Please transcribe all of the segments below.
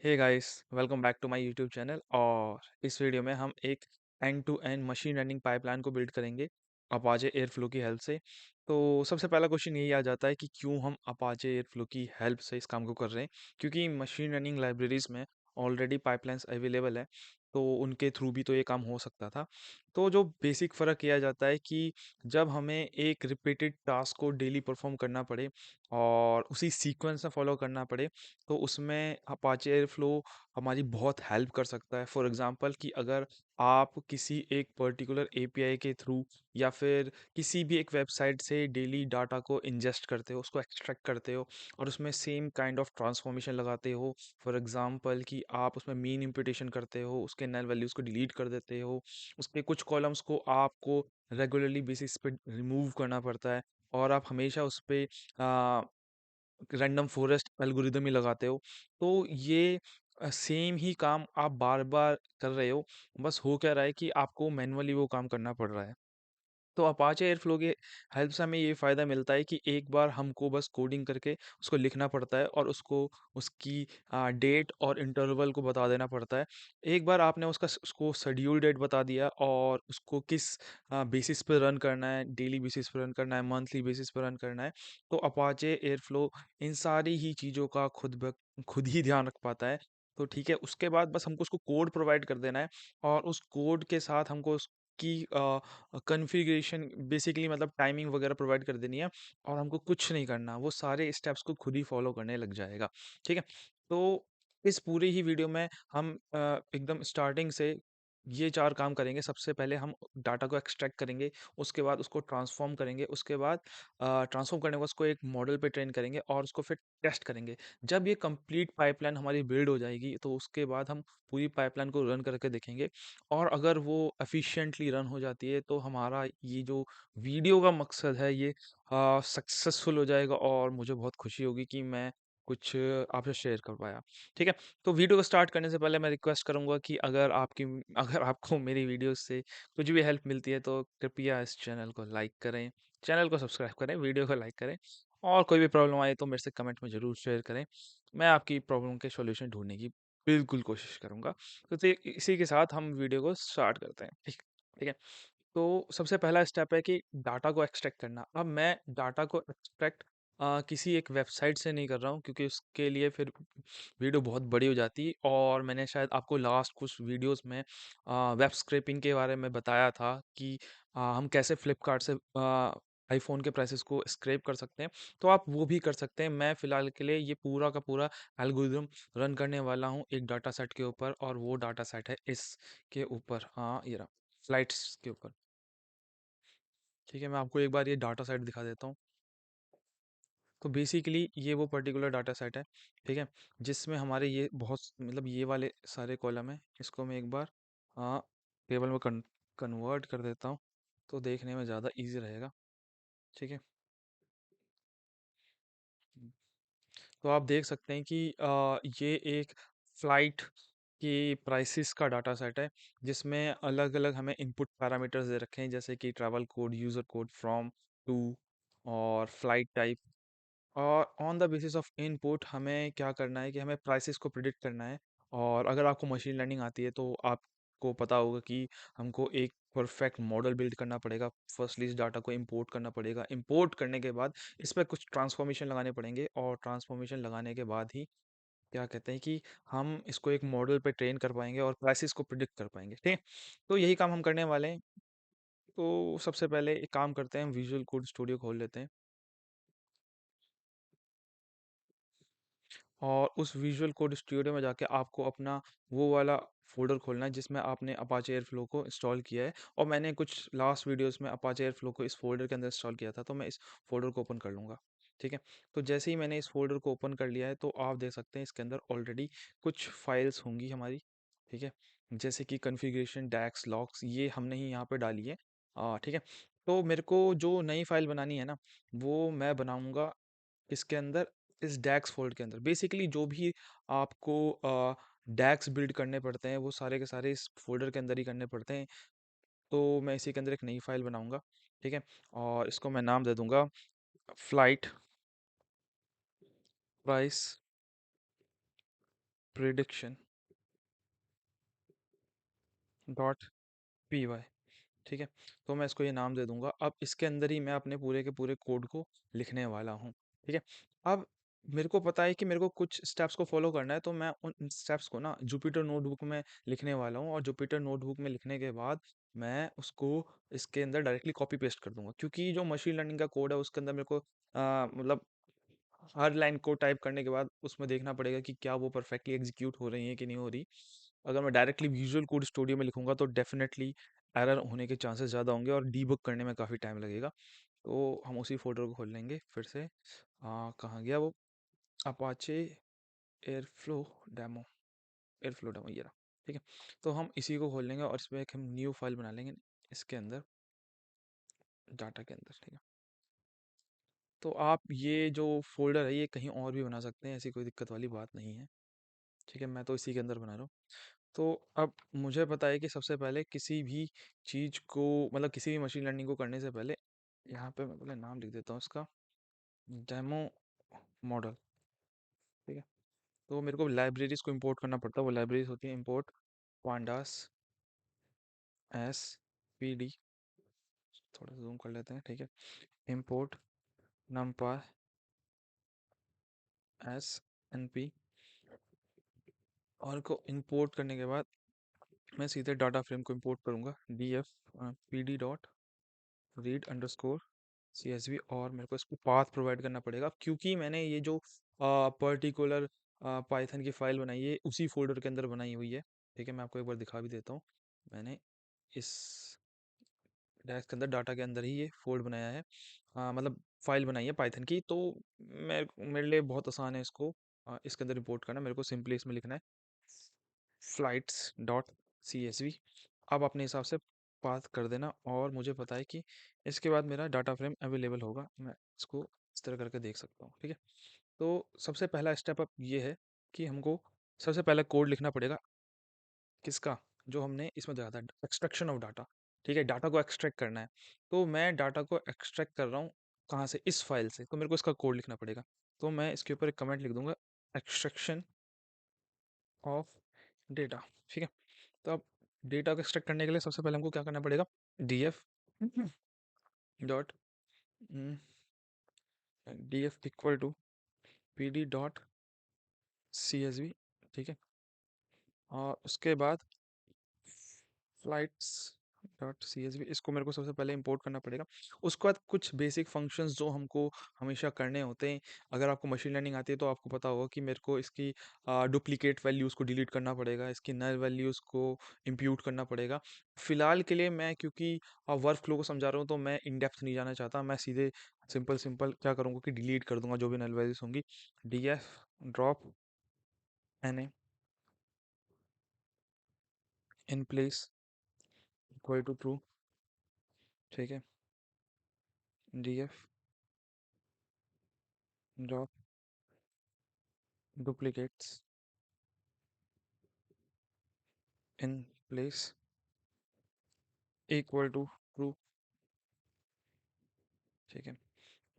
Hey guys, welcome back to my YouTube channel. और इस video में हम एक end to end machine learning pipeline को बिल्ड करेंगे अपाचे एयरफ्लो की हेल्प से। तो सबसे पहला क्वेश्चन यही आ जाता है कि क्यों हम अपाचे एयरफ्लो की हेल्प से इस काम को कर रहे हैं। क्योंकि मशीन लर्निंग लाइब्रेरीज में ऑलरेडी पाइपलाइंस अवेलेबल है, तो उनके थ्रू भी तो ये काम हो सकता था। तो जो बेसिक फ़र्क किया जाता है कि जब हमें एक रिपीटेड टास्क को डेली परफॉर्म करना पड़े और उसी सीक्वेंस में फॉलो करना पड़े, तो उसमें अपाचे एयरफ्लो हमारी बहुत हेल्प कर सकता है। फॉर एग्जांपल कि अगर आप किसी एक पर्टिकुलर एपीआई के थ्रू या फिर किसी भी एक वेबसाइट से डेली डाटा को इंजेस्ट करते हो, उसको एक्सट्रैक्ट करते हो और उसमें सेम काइंड ऑफ ट्रांसफॉर्मेशन लगाते हो। फॉर एग्जांपल कि आप उसमें मीन इम्पुटेशन करते हो, उसके नल वैल्यूज़ को डिलीट कर देते हो, उसके कुछ कॉलम्स को आपको रेगुलरली बेसिस पे रिमूव करना पड़ता है और आप हमेशा उस पे रैंडम फॉरेस्ट एल्गोरिदम ही लगाते हो। तो ये सेम ही काम आप बार-बार कर रहे हो, बस हो क्या रहा है कि आपको मैनुअली वो काम करना पड़ रहा है। तो अपाचे एयरफ्लो की हेल्प से हमें ये फ़ायदा मिलता है कि एक बार हमको बस कोडिंग करके उसको लिखना पड़ता है और उसको उसकी डेट और इंटरवल को बता देना पड़ता है। एक बार आपने उसको शेड्यूल डेट बता दिया और उसको किस बेसिस पे रन करना है, डेली बेसिस पे रन करना है, मंथली बेसिस पे रन करना है, तो अपाचे एयरफ्लो इन सारी ही चीज़ों का खुद ही ध्यान रख पाता है। तो ठीक है, उसके बाद बस हमको उसको कोड प्रोवाइड कर देना है और उस कोड के साथ हमको उसकी कॉन्फ़िगरेशन बेसिकली मतलब टाइमिंग वगैरह प्रोवाइड कर देनी है और हमको कुछ नहीं करना, वो सारे स्टेप्स को खुद ही फॉलो करने लग जाएगा। ठीक है? तो इस पूरी ही वीडियो में हम एकदम स्टार्टिंग से ये 4 काम करेंगे। सबसे पहले हम डाटा को एक्सट्रैक्ट करेंगे, उसके बाद उसको ट्रांसफ़ॉर्म करेंगे, उसके बाद ट्रांसफ़ॉर्म करने के बाद उसको एक मॉडल पे ट्रेन करेंगे और उसको फिर टेस्ट करेंगे। जब ये कंप्लीट पाइपलाइन हमारी बिल्ड हो जाएगी, तो उसके बाद हम पूरी पाइपलाइन को रन करके देखेंगे और अगर वो एफिशिएंटली रन हो जाती है, तो हमारा ये जो वीडियो का मकसद है ये सक्सेसफुल हो जाएगा और मुझे बहुत खुशी होगी कि मैं कुछ आपसे शेयर कर पाया। ठीक है? तो वीडियो को स्टार्ट करने से पहले मैं रिक्वेस्ट करूँगा कि अगर आपको मेरी वीडियोज़ से कुछ भी हेल्प मिलती है, तो कृपया इस चैनल को लाइक करें, चैनल को सब्सक्राइब करें, वीडियो को लाइक करें और कोई भी प्रॉब्लम आए तो मेरे से कमेंट में ज़रूर शेयर करें। मैं आपकी प्रॉब्लम के सॉल्यूशन ढूँढने की बिल्कुल कोशिश करूँगा। तो इसी के साथ हम वीडियो को स्टार्ट करते हैं। ठीक ठीक है? तो सबसे पहला स्टेप है कि डाटा को एक्सट्रैक्ट करना। अब मैं डाटा को एक्सट्रैक्ट किसी एक वेबसाइट से नहीं कर रहा हूँ, क्योंकि उसके लिए फिर वीडियो बहुत बड़ी हो जाती और मैंने शायद आपको लास्ट कुछ वीडियोस में वेब स्क्रैपिंग के बारे में बताया था कि हम कैसे फ्लिपकार्ट से आईफ़ोन के प्राइसेस को स्क्रैप कर सकते हैं। तो आप वो भी कर सकते हैं। मैं फ़िलहाल के लिए ये पूरा का पूरा एल्गोरिदम रन करने वाला हूँ एक डाटा सेट के ऊपर और वो डाटा सेट है इसके ऊपर। हाँ, ये रहा, फ्लाइट्स के ऊपर। ठीक है, मैं आपको एक बार ये डाटा सेट दिखा देता हूँ। तो बेसिकली ये वो पर्टिकुलर डाटा सेट है, ठीक है? जिसमें हमारे ये बहुत मतलब ये वाले सारे कॉलम हैं। इसको मैं एक बार अ, टेबल में कन्वर्ट कर देता हूँ, तो देखने में ज़्यादा ईज़ी रहेगा, ठीक है? तो आप देख सकते हैं कि ये एक फ़्लाइट की प्राइसेस का डाटा सेट है, जिसमें अलग-अलग हमें इनपुट पैरामीटर्स दे रखे हैं, जैसे कि travel code, user code, from, to और फ्लाइट टाइप। और on the basis of input हमें क्या करना है कि हमें प्राइसेस को प्रिडिक्ट करना है। और अगर आपको मशीन लर्निंग आती है, तो आपको पता होगा कि हमको एक परफेक्ट मॉडल बिल्ड करना पड़ेगा। फर्स्टली इस डाटा को इंपोर्ट करना पड़ेगा, इंपोर्ट करने के बाद इस पर कुछ ट्रांसफॉर्मेशन लगाने पड़ेंगे और ट्रांसफॉर्मेशन लगाने के बाद ही क्या कहते हैं कि हम इसको एक मॉडल पे ट्रेन कर पाएंगे और प्राइसेस को प्रिडिक्ट कर पाएंगे। ठीक है? तो यही काम हम करने वाले हैं। तो सबसे पहले एक काम करते हैं, हम विजुअल कोड स्टूडियो खोल लेते हैं और उस विजुअल कोड स्टूडियो में जाके आपको अपना वो वाला फ़ोल्डर खोलना है जिसमें आपने अपाचे एयरफ्लो को इंस्टॉल किया है। और मैंने कुछ लास्ट वीडियोस में अपाचे एयरफ्लो को इस फ़ोल्डर के अंदर इंस्टॉल किया था, तो मैं इस फ़ोल्डर को ओपन कर लूँगा। ठीक है? तो जैसे ही मैंने इस फ़ोल्डर को ओपन कर लिया है, तो आप देख सकते हैं इसके अंदर ऑलरेडी कुछ फाइल्स होंगी हमारी। ठीक है? जैसे कि कॉन्फ़िगरेशन, डैक्स, लॉग्स, ये हमने ही यहाँ पे डाली है। ठीक है? तो मेरे को जो नई फ़ाइल बनानी है ना, वो मैं बनाऊँगा इसके अंदर, इस डैक्स फ़ोल्डर के अंदर। बेसिकली जो भी आपको डैक्स बिल्ड करने पड़ते हैं, वो सारे के सारे इस फ़ोल्डर के अंदर ही करने पड़ते हैं। तो मैं इसी के अंदर एक नई फ़ाइल बनाऊँगा, ठीक है? और इसको मैं नाम दे दूँगा flight price prediction dot P Y. ठीक है, तो मैं इसको ये नाम दे दूंगा। अब इसके अंदर ही मैं अपने पूरे के पूरे कोड को लिखने वाला हूँ। ठीक है, अब मेरे को पता है कि मेरे को कुछ स्टेप्स को फॉलो करना है, तो मैं उन स्टेप्स को ना जुपिटर नोटबुक में लिखने वाला हूँ, और जुपिटर नोटबुक में लिखने के बाद मैं उसको इसके अंदर डायरेक्टली कॉपी पेस्ट कर दूंगा, क्योंकि जो मशीन लर्निंग का कोड है उसके अंदर मेरे को मतलब हर लाइन को टाइप करने के बाद उसमें देखना पड़ेगा कि क्या वो परफेक्टली एग्जीक्यूट हो रही है कि नहीं हो रही। अगर मैं डायरेक्टली विजुअल कोड स्टूडियो में लिखूंगा तो डेफिनेटली एरर होने के चांसेस ज़्यादा होंगे और डीबग करने में काफ़ी टाइम लगेगा। तो हम उसी फोल्डर को खोल लेंगे फिर से। कहाँ गया वो? Apache airflow demo, airflow demo ये रहा। ठीक है, तो हम इसी को खोल लेंगे और इसमें एक हम न्यू फाइल बना लेंगे इसके अंदर, डाटा के अंदर। ठीक है, तो आप ये जो फोल्डर है ये कहीं और भी बना सकते हैं, ऐसी कोई दिक्कत वाली बात नहीं है। ठीक है, मैं तो इसी के अंदर बना रहा हूँ। तो अब मुझे पता है कि सबसे पहले किसी भी चीज़ को, मतलब किसी भी मशीन लर्निंग को करने से पहले, यहाँ पे मैं पहले नाम लिख देता हूँ इसका, डेमो मॉडल। ठीक है, तो मेरे को लाइब्रेरीज को इंपोर्ट करना पड़ता है। वो लाइब्रेरीज होती है import pandas S P D, थोड़ा जूम कर लेते हैं। ठीक है, इंपोर्ट नमपा एस एन पी, और को इंपोर्ट करने के बाद मैं सीधे डाटा फ्रेम को इंपोर्ट करूँगा, D F P D dot read underscore CSV, और मेरे को इसको पाथ प्रोवाइड करना पड़ेगा, क्योंकि मैंने ये जो पर्टिकुलर पाइथन की फाइल बनाई है उसी फोल्डर के अंदर बनाई हुई है। ठीक है, मैं आपको एक बार दिखा भी देता हूँ। मैंने इस डेस्क के अंदर डाटा के अंदर ही ये फोल्ड बनाया है, मतलब फाइल बनाई है पाइथन की। तो मेरे लिए बहुत आसान है इसको इसके अंदर इंपोर्ट करना। मेरे को सिंपली इसमें लिखना है फ्लाइट्स डॉट CSV। आप अपने हिसाब से पाथ कर देना, और मुझे पता है कि इसके बाद मेरा डाटा फ्रेम अवेलेबल होगा, मैं इसको इस तरह करके देख सकता हूँ। ठीक है, तो सबसे पहला स्टेप अब ये है कि हमको सबसे पहले कोड लिखना पड़ेगा, किसका? जो हमने इसमें दिया था, एक्सट्रैक्शन ऑफ डाटा। ठीक है, डाटा को एक्सट्रैक्ट करना है। तो मैं डाटा को एक्सट्रैक्ट कर रहा हूँ कहाँ से? इस फाइल से। तो मेरे को इसका कोड लिखना पड़ेगा। तो मैं इसके ऊपर एक कमेंट लिख दूंगा, एक्सट्रैक्शन ऑफ डेटा। ठीक है, तो अब डेटा को एक्सट्रैक्ट करने के लिए सबसे पहले हमको क्या करना पड़ेगा? df dot df equal to pd dot CSV। ठीक है, और उसके बाद फ्लाइट्स डॉट CSV, इसको मेरे को सबसे पहले इंपोर्ट करना पड़ेगा। उसके बाद कुछ बेसिक फंक्शंस जो हमको हमेशा करने होते हैं। अगर आपको मशीन लर्निंग आती है तो आपको पता होगा कि मेरे को इसकी डुप्लीकेट वैल्यूज़ को डिलीट करना पड़ेगा, इसकी नल वैल्यूज़ को इंप्यूट करना पड़ेगा। फिलहाल के लिए मैं, क्योंकि वर्क फ्लो को समझा रहा हूँ, तो मैं इन डेप्थ नहीं जाना चाहता। मैं सीधे सिंपल सिंपल क्या करूँगा कि डिलीट कर दूंगा जो भी नल वैल्यूज़ होंगी। df drop na in place equal to true. ठीक है, df drop duplicates in place equal to true. ठीक है,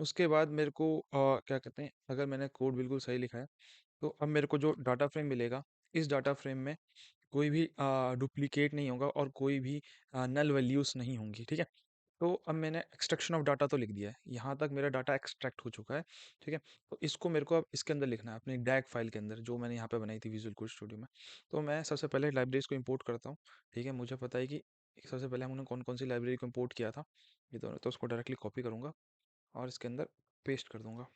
उसके बाद मेरे को क्या कहते हैं, अगर मैंने कोड बिल्कुल सही लिखा है तो अब मेरे को जो डाटा फ्रेम मिलेगा, इस डाटा फ्रेम में कोई भी डुप्लीकेट नहीं होगा और कोई भी नल वैल्यूज़ नहीं होंगी। ठीक है, तो अब मैंने एक्सट्रैक्शन ऑफ डाटा तो लिख दिया है, यहाँ तक मेरा डाटा एक्सट्रैक्ट हो चुका है। ठीक है, तो इसको मेरे को अब इसके अंदर लिखना है, अपनी डैग फाइल के अंदर, जो मैंने यहाँ पे बनाई थी विजुअल कोड स्टूडियो में। तो मैं सबसे पहले लाइब्रेरीज को इंपोर्ट करता हूँ। ठीक है, मुझे पता है कि सबसे पहले हमने कौन कौन सी लाइब्रेरी को इंपोर्ट किया था, ये दोनों, तो उसको डायरेक्टली कॉपी करूँगा और इसके अंदर पेस्ट कर दूंगा,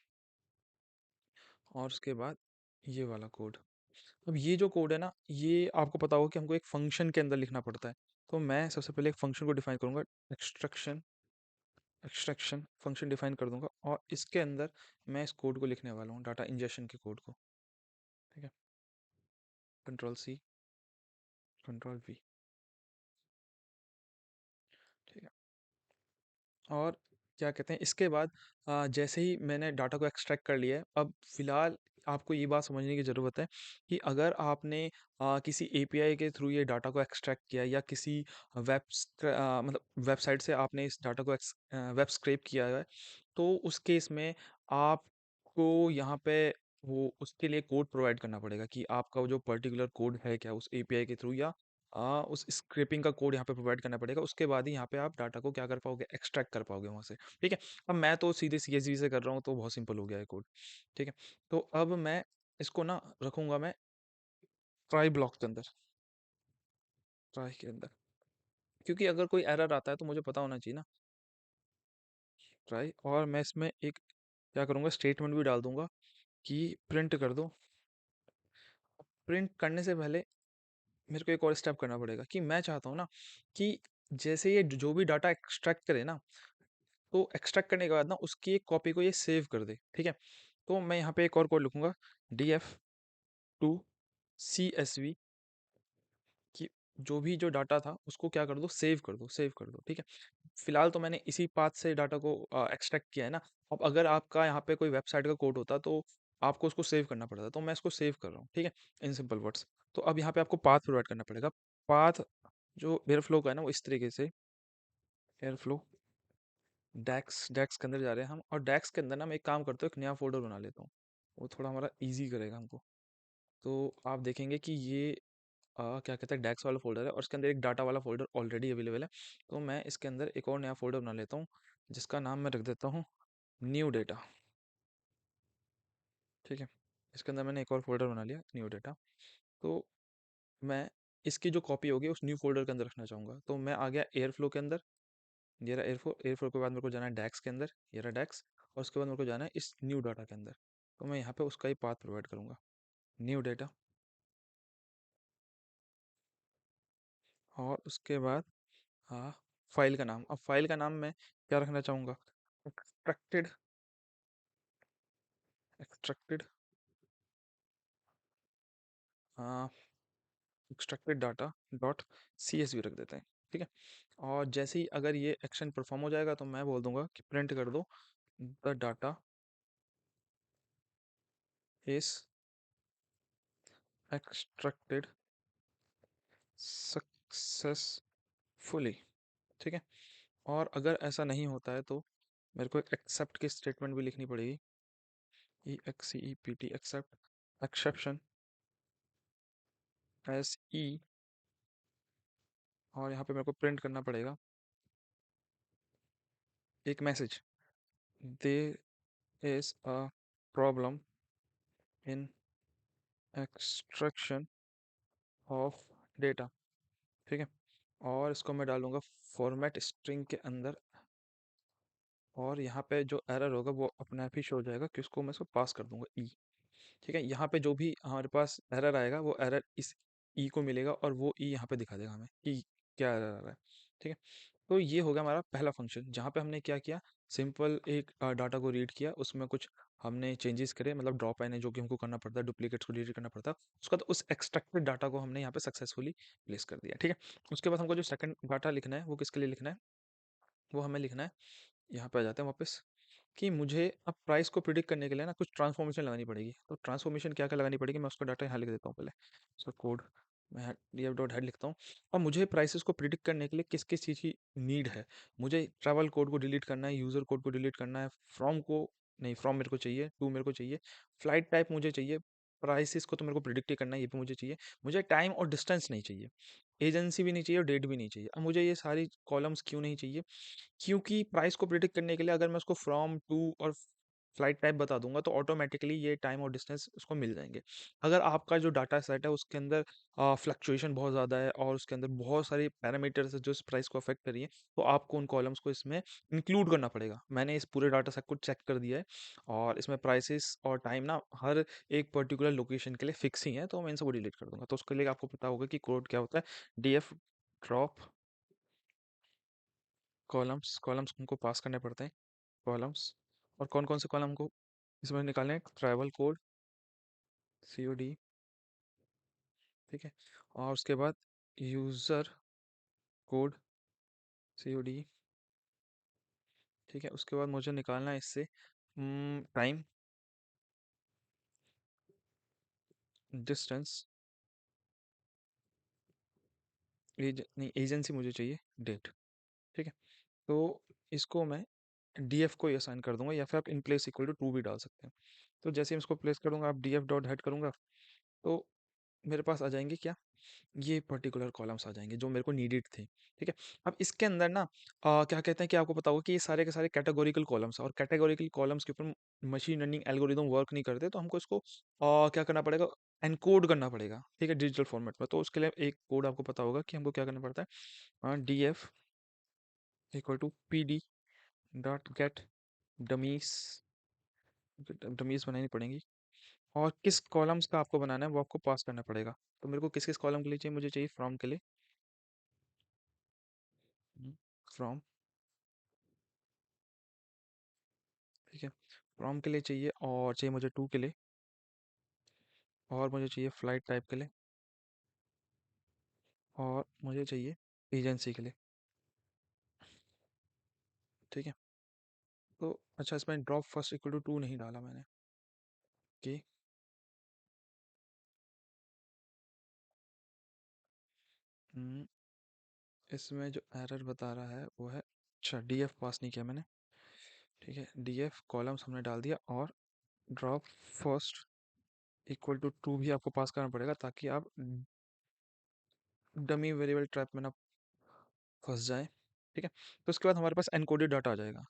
और उसके बाद ये वाला कोड। अब ये जो कोड है ना, ये आपको पता होगा कि हमको एक फंक्शन के अंदर लिखना पड़ता है। तो मैं सबसे पहले एक फंक्शन को डिफाइन करूंगा, एक्सट्रैक्शन एक्सट्रैक्शन फंक्शन डिफाइन कर दूंगा, और इसके अंदर मैं इस कोड को लिखने वाला हूँ, डाटा इंजेक्शन के कोड को। ठीक है, कंट्रोल सी, कंट्रोल वी। ठीक है, और क्या कहते हैं, इसके बाद जैसे ही मैंने डाटा को एक्सट्रैक्ट कर लिया है, अब फिलहाल आपको ये बात समझने की ज़रूरत है कि अगर आपने किसी API के थ्रू ये डाटा को एक्सट्रैक्ट किया, या किसी मतलब वेबसाइट से आपने इस डाटा को वेब स्क्रैप किया है, तो उस केस में आपको यहाँ पे वो उसके लिए कोड प्रोवाइड करना पड़ेगा कि आपका वो जो पर्टिकुलर कोड है क्या उस एपीआई के थ्रू, या उस स्क्रिपिंग का कोड यहाँ पे प्रोवाइड करना पड़ेगा। उसके बाद ही यहाँ पे आप डाटा को क्या कर पाओगे, एक्सट्रैक्ट कर पाओगे वहाँ से। ठीक है। अब मैं तो सीधे सीएसवी से कर रहा हूँ तो बहुत सिंपल हो गया है कोड। ठीक है। तो अब मैं इसको ना रखूंगा मैं ट्राई ब्लॉक के अंदर, ट्राई के अंदर, क्योंकि अगर कोई एरर आता है तो मुझे पता होना चाहिए ना। ट्राई, और मैं इसमें एक क्या करूँगा, स्टेटमेंट भी डाल दूंगा कि प्रिंट कर दो। प्रिंट करने से पहले मेरे को एक और स्टेप करना पड़ेगा कि मैं चाहता हूँ ना कि जैसे ये जो भी डाटा एक्सट्रैक्ट करे ना, तो एक्सट्रैक्ट करने के बाद ना उसकी एक कॉपी को ये सेव कर दे। ठीक है। तो मैं यहाँ पे एक और कोड लिखूंगा, df2 csv, कि जो भी जो डाटा था उसको क्या कर दो, सेव कर दो, सेव कर दो। ठीक है। फिलहाल तो मैंने इसी पाथ से डाटा को एक्सट्रैक्ट किया है ना। अब अगर आपका यहाँ पे कोई वेबसाइट का कोड होता तो आपको उसको सेव करना पड़ता, तो मैं इसको सेव कर रहा हूँ। ठीक है। In simple words. तो अब यहाँ पे आपको पाथ प्रोवाइड करना पड़ेगा। पाथ जो एयर फ्लो का है ना, वो इस तरीके से, एयर फ्लो डैक्स, डैक्स के अंदर जा रहे हैं हम, और डैक्स के अंदर ना मैं एक काम करता हूँ, एक नया फोल्डर बना लेता हूँ। वो थोड़ा हमारा इजी करेगा हमको। तो आप देखेंगे कि ये क्या कहते हैं, डैक्स वाला फोल्डर है, और इसके अंदर एक डाटा वाला फोल्डर ऑलरेडी अवेलेबल है। तो मैं इसके अंदर एक और नया फोल्डर बना लेता हूँ, जिसका नाम मैं रख देता हूँ न्यू डेटा। ठीक है। इसके अंदर मैंने एक और फोल्डर बना लिया, न्यू डेटा। तो मैं इसकी जो कॉपी होगी उस न्यू फोल्डर के अंदर रखना चाहूँगा। तो मैं आ गया एयर फ्लो के अंदर, ये रहा एयर फ्लो। एयर फ्लो के बाद मेरे को जाना है डैक्स के अंदर, ये रहा डैक्स। और उसके बाद मेरे को जाना है इस न्यू डाटा के अंदर। तो मैं यहाँ पे उसका ही पाथ प्रोवाइड करूँगा, न्यू डेटा। और उसके बाद हाँ, फाइल का नाम। अब फाइल का नाम मैं क्या रखना चाहूँगा, extracted, extracted extracted data dot CSV रख देते हैं। ठीक है। और जैसे ही अगर ये एक्शन परफॉर्म हो जाएगा तो मैं बोल दूंगा कि प्रिंट कर दो the data is extracted successfully. ठीक है। और अगर ऐसा नहीं होता है तो मेरे को एक एक्सेप्ट की स्टेटमेंट भी लिखनी पड़ेगी, EXCEPT, एक्सेप्ट, एक्सेप्शन, SE। और यहाँ पे मेरे को प्रिंट करना पड़ेगा एक message, there is a problem in extraction of data. ठीक है। और इसको मैं डालूंगा फॉर्मेट स्ट्रिंग के अंदर, और यहाँ पे जो एरर होगा वो अपने आप ही शो हो जाएगा कि उसको मैं इसको पास कर दूंगा ई। ठीक है। यहाँ पे जो भी हमारे पास एरर आएगा वो एरर इस ई को मिलेगा, और वो ई यहाँ पे दिखा देगा हमें कि क्या एरर आ रहा है। ठीक है। तो ये हो गया हमारा पहला फंक्शन, जहाँ पे हमने क्या किया, सिंपल एक डाटा को रीड किया, उसमें कुछ हमने चेंजेस करे, मतलब ड्रॉप एन है जो कि हमको करना पड़ता है, डुप्लीकेट्स को डिलीट करना पड़ता है। उसका तो उस एक्सट्रैक्टेड डाटा को हमने यहाँ पे सक्सेसफुली प्लेस कर दिया। ठीक है। उसके बाद हमको जो सेकंड डाटा लिखना है वो किसके लिए लिखना है, वो हमें लिखना है, यहाँ पे आ जाते हैं वापस, कि मुझे अब प्राइस को प्रिडिक्ट करने के लिए ना कुछ ट्रांसफॉर्मेशन लगानी पड़ेगी। तो ट्रांसफॉर्मेशन क्या क्या लगानी पड़ेगी, मैं उसका डाटा यहाँ लिख देता हूँ पहले, उसका कोड मैं df डॉट हेड लिखता हूँ। और मुझे प्राइसेस को प्रिडिक्ट करने के लिए किस किस चीज़ की नीड है, मुझे ट्रैवल कोड को डिलीट करना है, यूज़र कोड को डिलीट करना है, फ्रॉम को नहीं, फ्रॉम मेरे को चाहिए, टू मेरे को चाहिए, फ्लाइट टाइप मुझे चाहिए, प्राइसेस को तो मेरे को प्रिडिक्ट ही करना है, ये भी मुझे चाहिए, मुझे टाइम और डिस्टेंस नहीं चाहिए, एजेंसी भी नहीं चाहिए और डेट भी नहीं चाहिए। अब मुझे ये सारी कॉलम्स क्यों नहीं चाहिए, क्योंकि प्राइस को प्रिडिक्ट करने के लिए अगर मैं उसको फ्रॉम टू और फ्लाइट टाइप बता दूंगा तो ऑटोमेटिकली ये टाइम और डिस्टेंस उसको मिल जाएंगे। अगर आपका जो डाटा सेट है उसके अंदर फ्लक्चुएशन बहुत ज़्यादा है और उसके अंदर बहुत सारी पैरामीटर्स है जो इस प्राइस को अफेक्ट करिए, तो आपको उन कॉलम्स को इसमें इंक्लूड करना पड़ेगा। मैंने इस पूरे डाटा सेट को चेक कर दिया है, और इसमें प्राइसेस और टाइम ना हर एक पर्टिकुलर लोकेशन के लिए फिक्स ही है, तो मैं इन सबको डिलीट कर दूंगा। तो उसके लिए आपको पता होगा कि कोड क्या होता है, df ड्रॉप कॉलम्स, कॉलम्स हमको पास करने पड़ते हैं, कॉलम्स। और कौन कौन से कॉलम हमको इसमें निकालने हैं, ट्रैवल कोड, COD। ठीक है। और उसके बाद यूज़र कोड, COD। ठीक है। उसके बाद मुझे निकालना है इससे टाइम, डिस्टेंस, एज नहीं, एजेंसी मुझे चाहिए, डेट। ठीक है। तो इसको मैं DF को ही असाइन कर दूंगा, या फिर आप इन प्लेस इक्वल टू 2 भी डाल सकते हैं। तो जैसे ही मैं इसको प्लेस करूँगा, आप df डॉट हेड करूँगा, तो मेरे पास आ जाएँगे क्या, ये पर्टिकुलर कॉलम्स आ जाएँगे जो मेरे को नीडेड थे, ठीक है? अब इसके अंदर ना क्या कहते हैं कि आपको पता होगा कि ये सारे के सारे कैटेगोरिकल कॉलम्स हैं, और कैटेगोरिकल कॉलम्स के ऊपर मशीन लर्निंग एल्गोरिदम वर्क नहीं करते, तो हमको इसको क्या करना पड़ेगा, एनकोड करना पड़ेगा, ठीक है, डिजिटल फॉर्मेट में। तो उसके लिए एक कोड आपको पता होगा कि हमको क्या करना पड़ता है, df equal to pd dot get dummies, dummies बनानी पड़ेंगी, और किस कॉलम्स का आपको बनाना है वो आपको पास करना पड़ेगा। तो मेरे को किस किस कॉलम के लिए चाहिए, मुझे चाहिए फ्रॉम के लिए, फ्रॉम, ठीक है, फ्रॉम के लिए चाहिए, और चाहिए मुझे टू के लिए, और मुझे चाहिए फ्लाइट टाइप के लिए, और मुझे चाहिए एजेंसी के लिए, ठीक है। तो अच्छा, इसमें drop first equal to two नहीं डाला मैंने, कि इसमें जो एरर बता रहा है वो है, अच्छा डीएफ पास नहीं किया मैंने, ठीक है, डीएफ कॉलम्स हमने डाल दिया, और drop first equal to two भी आपको पास करना पड़ेगा, ताकि आप डमी वेरिएबल ट्रैप में ना फंस जाए, ठीक है। तो उसके बाद हमारे पास एनकोडेड डाटा आ जाएगा।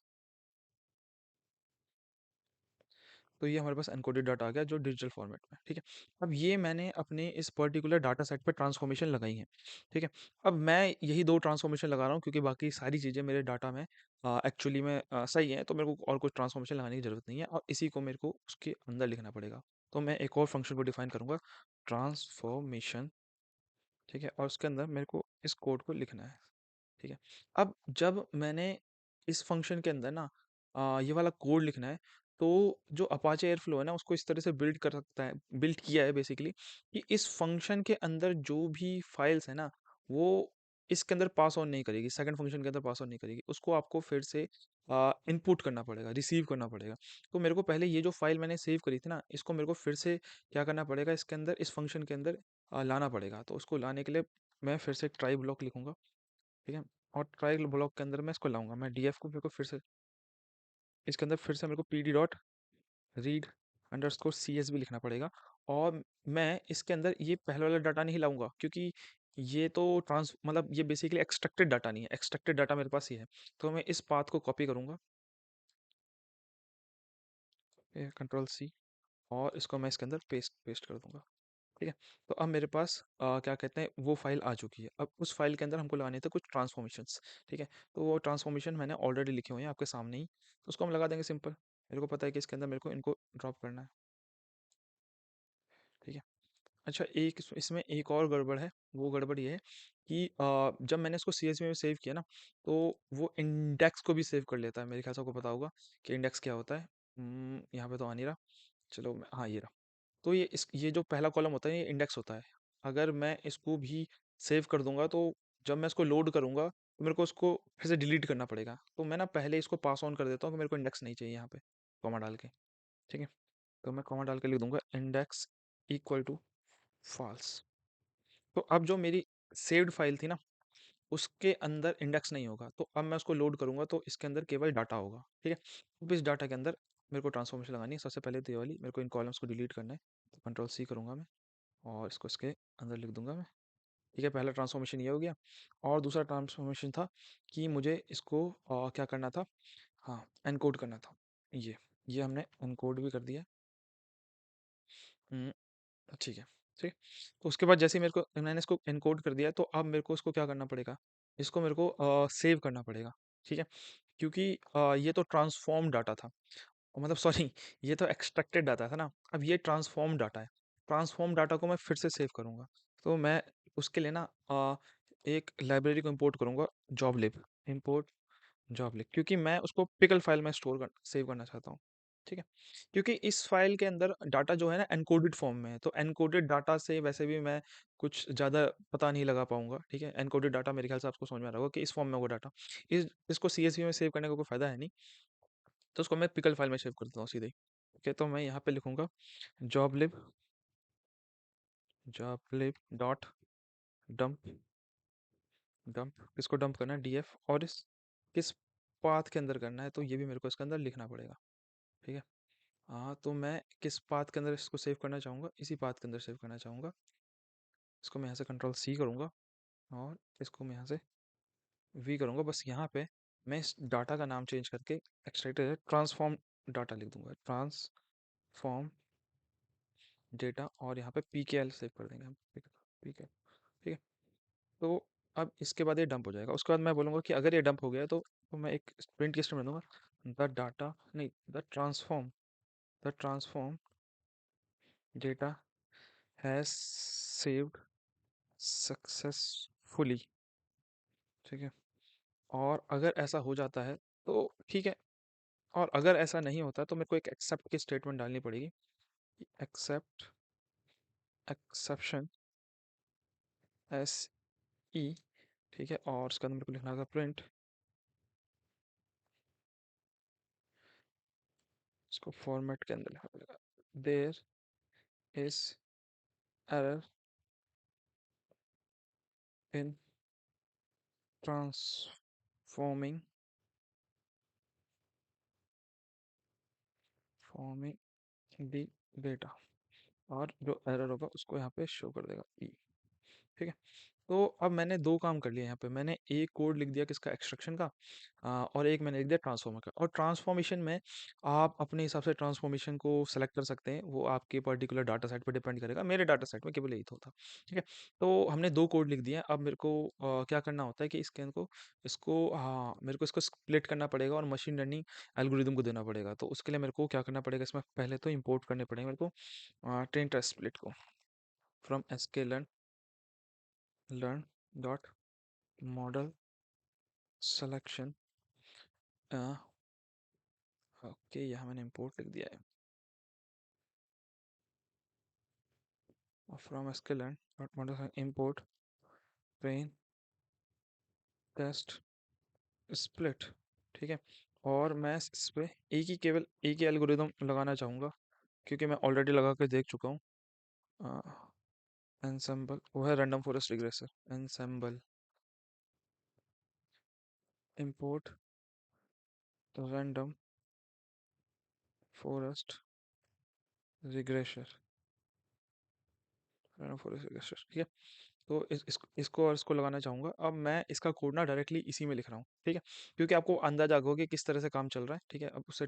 तो ये हमारे पास एनकोडेड डाटा आ गया जो डिजिटल फॉर्मेट में, ठीक है। अब ये मैंने अपने इस पर्टिकुलर डाटा सेट पे ट्रांसफॉर्मेशन लगाई है, ठीक है। अब मैं यही दो ट्रांसफॉर्मेशन लगा रहा हूँ, क्योंकि बाकी सारी चीज़ें मेरे डाटा में एक्चुअली में सही है, तो मेरे को और कुछ ट्रांसफॉर्मेशन लगाने की ज़रूरत नहीं है, और इसी को मेरे को उसके अंदर लिखना पड़ेगा। तो मैं एक और फंक्शन को डिफाइन करूँगा, ट्रांसफॉर्मेशन, ठीक है, और उसके अंदर मेरे को इस कोड को लिखना है, ठीक है। अब जब मैंने इस फंक्शन के अंदर ना ये वाला कोड लिखना है, तो जो अपाचे एयरफ्लो है ना, उसको इस तरह से बिल्ड कर सकता है, बिल्ड किया है बेसिकली, कि इस फंक्शन के अंदर जो भी फाइल्स है ना, वो इसके अंदर पास ऑन नहीं करेगी, सेकंड फंक्शन के अंदर पास ऑन नहीं करेगी, उसको आपको फिर से इनपुट करना पड़ेगा, रिसीव करना पड़ेगा। तो मेरे को पहले ये जो फाइल मैंने सेव करी थी ना, इसको मेरे को फिर से क्या करना पड़ेगा, इसके अंदर इस फंक्शन के अंदर लाना पड़ेगा। तो उसको लाने के लिए मैं फिर से ट्राई ब्लॉक लिखूंगा, ठीक है, और ट्राई ब्लॉक के अंदर मैं इसको लाऊंगा, मैं डीएफ को मेरे को फिर से इसके अंदर फिर से मेरे को P D dot read underscore C S भी लिखना पड़ेगा, और मैं इसके अंदर ये पहले वाला डाटा नहीं लाऊंगा, क्योंकि ये तो ट्रांस मतलब ये बेसिकली एक्सट्रैक्टेड डाटा नहीं है, एक्सट्रैक्टेड डाटा मेरे पास ही है। तो मैं इस पाथ को कॉपी करूंगा, कंट्रोल सी, और इसको मैं इसके अंदर पेस्ट पेस्ट कर दूंगा, ठीक है। तो अब मेरे पास क्या कहते हैं, वो फाइल आ चुकी है। अब उस फाइल के अंदर हमको लगाने थे कुछ ट्रांसफॉर्मेशंस, ठीक है। तो वो ट्रांसफॉर्मेशन मैंने ऑलरेडी लिखे हुए हैं आपके सामने ही, तो उसको हम लगा देंगे सिंपल। मेरे को पता है कि इसके अंदर मेरे को इनको ड्रॉप करना है, ठीक है। अच्छा, एक इसमें एक और गड़बड़ है, वो गड़बड़ ये है कि जब मैंने इसको सीएसवी में सेव किया ना, तो वो इंडेक्स को भी सेव कर लेता है। मेरे ख्याल से आपको पता होगा कि इंडेक्स क्या होता है। यहाँ पे तो आ नहीं रहा, चलो हाँ ये रहा। तो ये जो पहला कॉलम होता है ये इंडेक्स होता है। अगर मैं इसको भी सेव कर दूंगा, तो जब मैं इसको लोड करूंगा तो मेरे को उसको फिर से डिलीट करना पड़ेगा। तो मैं ना पहले इसको पास ऑन कर देता हूँ कि मेरे को इंडेक्स नहीं चाहिए यहाँ पे, कॉमा डाल के, ठीक है। तो मैं कॉमा डाल के लिख दूंगा इंडेक्स इक्वल टू फॉल्स। तो अब जो मेरी सेव्ड फाइल थी ना, उसके अंदर इंडेक्स नहीं होगा, तो अब मैं उसको लोड करूंगा तो इसके अंदर केवल डाटा होगा, ठीक है। अब इस डाटा के अंदर मेरे को ट्रांसफॉर्मेशन लगानी है। सबसे पहले तो ये वाली, मेरे को इन कॉलम्स को डिलीट करना है, तो कंट्रोल सी करूंगा मैं, और इसको इसके अंदर लिख दूंगा मैं, ठीक है। पहला ट्रांसफॉर्मेशन ये हो गया, और दूसरा ट्रांसफॉर्मेशन था कि मुझे इसको क्या करना था, हाँ एनकोड करना था। ये हमने एनकोड भी कर दिया, हम्म, ठीक है, ठीक। तो उसके बाद जैसे ही मेरे को मैंने इसको एनकोड कर दिया, तो अब मेरे को इसको क्या करना पड़ेगा, इसको मेरे को सेव करना पड़ेगा, ठीक है। क्योंकि ये तो ट्रांसफॉर्म डाटा था, मतलब सॉरी, ये तो एक्सट्रैक्टेड डाटा था ना, अब ये ट्रांसफॉर्म डाटा है। ट्रांसफॉर्म डाटा को मैं फिर से सेव करूँगा, तो मैं उसके लिए ना एक लाइब्रेरी को इंपोर्ट करूँगा, जॉबलिब, इंपोर्ट जॉबलिब, क्योंकि मैं उसको पिकल फाइल में स्टोर कर सेव करना चाहता हूँ, ठीक है। क्योंकि इस फाइल के अंदर डाटा जो है ना एनकोडेड फॉर्म में है, तो एनकोडेड डाटा से वैसे भी मैं कुछ ज़्यादा पता नहीं लगा पाऊंगा, ठीक है। एनकोडेड डाटा मेरे ख्याल से आपको समझ में आ रहा होगा कि इस फॉर्म में होगा डाटा, इसको सीएसवी में सेव करने का कोई फायदा है नहीं, तो उसको मैं पिकल फाइल में सेव कर देता हूँ सीधे ही, ठीक है। तो मैं यहाँ पे लिखूंगा जॉबलिब, जॉबलिब डॉट डंप, डंप किसको डंप करना है, डीएफ, और इस किस पाथ के अंदर करना है, तो ये भी मेरे को इसके अंदर लिखना पड़ेगा, ठीक है। हाँ, तो मैं किस पाथ के अंदर इसको सेव करना चाहूँगा, इसी पाथ के अंदर सेव करना चाहूँगा। इसको मैं यहाँ से कंट्रोल सी करूँगा और इसको मैं यहाँ से वी करूँगा। बस यहाँ पे मैं इस डाटा का नाम चेंज करके एक्सट्रैक्टर ट्रांसफॉर्म डाटा लिख दूंगा, ट्रांसफॉर्म डेटा, और यहाँ पे पी के एल सेव कर देंगे हम, पी के, ठीक है। तो अब इसके बाद ये डंप हो जाएगा। उसके बाद मैं बोलूँगा कि अगर ये डंप हो गया तो मैं एक प्रिंट की स्टेटमेंट दूंगा, द डाटा नहीं, the transform data has saved successfully, ठीक है। और अगर ऐसा हो जाता है तो ठीक है, और अगर ऐसा नहीं होता तो मेरे को एक एक्सेप्ट की स्टेटमेंट डालनी पड़ेगी, एक्सेप्ट एक्सेप्शन एस ई, ठीक है। और उसके अंदर मेरे को लिखना होगा प्रिंट, इसको फॉर्मेट के अंदर लिखना पड़ेगा, there is error in transforming forming the data, और जो एरर होगा उसको यहाँ पे शो कर देगा ई, ठीक है। तो अब मैंने दो काम कर लिए यहाँ पे। मैंने एक कोड लिख दिया किसका, एक्सट्रैक्शन का, और एक मैंने लिख दिया ट्रांसफॉर्मर का। और ट्रांसफॉर्मेशन में आप अपने हिसाब से ट्रांसफॉर्मेशन को सेलेक्ट कर सकते हैं, वो आपके पर्टिकुलर डाटा सेट पर डिपेंड करेगा। मेरे डाटा सेट में केवल यही तो था, ठीक है। तो हमने दो कोड लिख दिए हैं। अब मेरे को क्या करना होता है कि इसको हाँ, मेरे को इसको स्प्लिट करना पड़ेगा और मशीन लर्निंग एल्गोरिदम को देना पड़ेगा। तो उसके लिए मेरे को क्या करना पड़ेगा, इसमें पहले तो इम्पोर्ट करने पड़ेंगे मेरे को ट्रेन टेस्ट स्प्लिट को from sklearn learn dot model selection, okay, यहाँ मैंने इंपोर्ट लिख दिया है, from sklearn dot model import train test split, ठीक है। और मैं इस पे केवल एक ही एल्गोरिदम लगाना चाहूँगा, क्योंकि मैं ऑलरेडी लगा कर देख चुका हूँ। एनसेम्बल, वो है random forest regressor, ensemble import random forest regressor, random forest regressor, ठीक है। तो इसको और इसको लगाना चाहूँगा। अब मैं इसका कोड ना डायरेक्टली इसी में लिख रहा हूँ, ठीक है, क्योंकि आपको अंदाजा होगा कि किस तरह से काम चल रहा है, ठीक है। अब उससे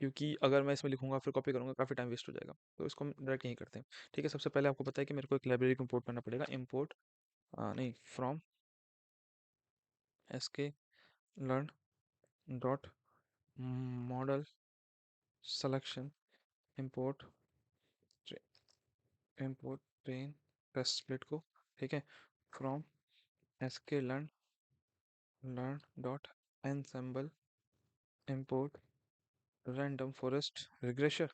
क्योंकि अगर मैं इसमें लिखूंगा फिर कॉपी करूंगा, काफ़ी टाइम वेस्ट हो जाएगा, तो इसको हम डायरेक्ट यहीं करते हैं, ठीक है। सबसे पहले आपको पता है कि मेरे को एक लाइब्रेरी को इंपोर्ट करना पड़ेगा, इंपोर्ट नहीं, from SK learn dot model selection import import train test split को, ठीक है, from SK learn dot ensemble import random forest regressor.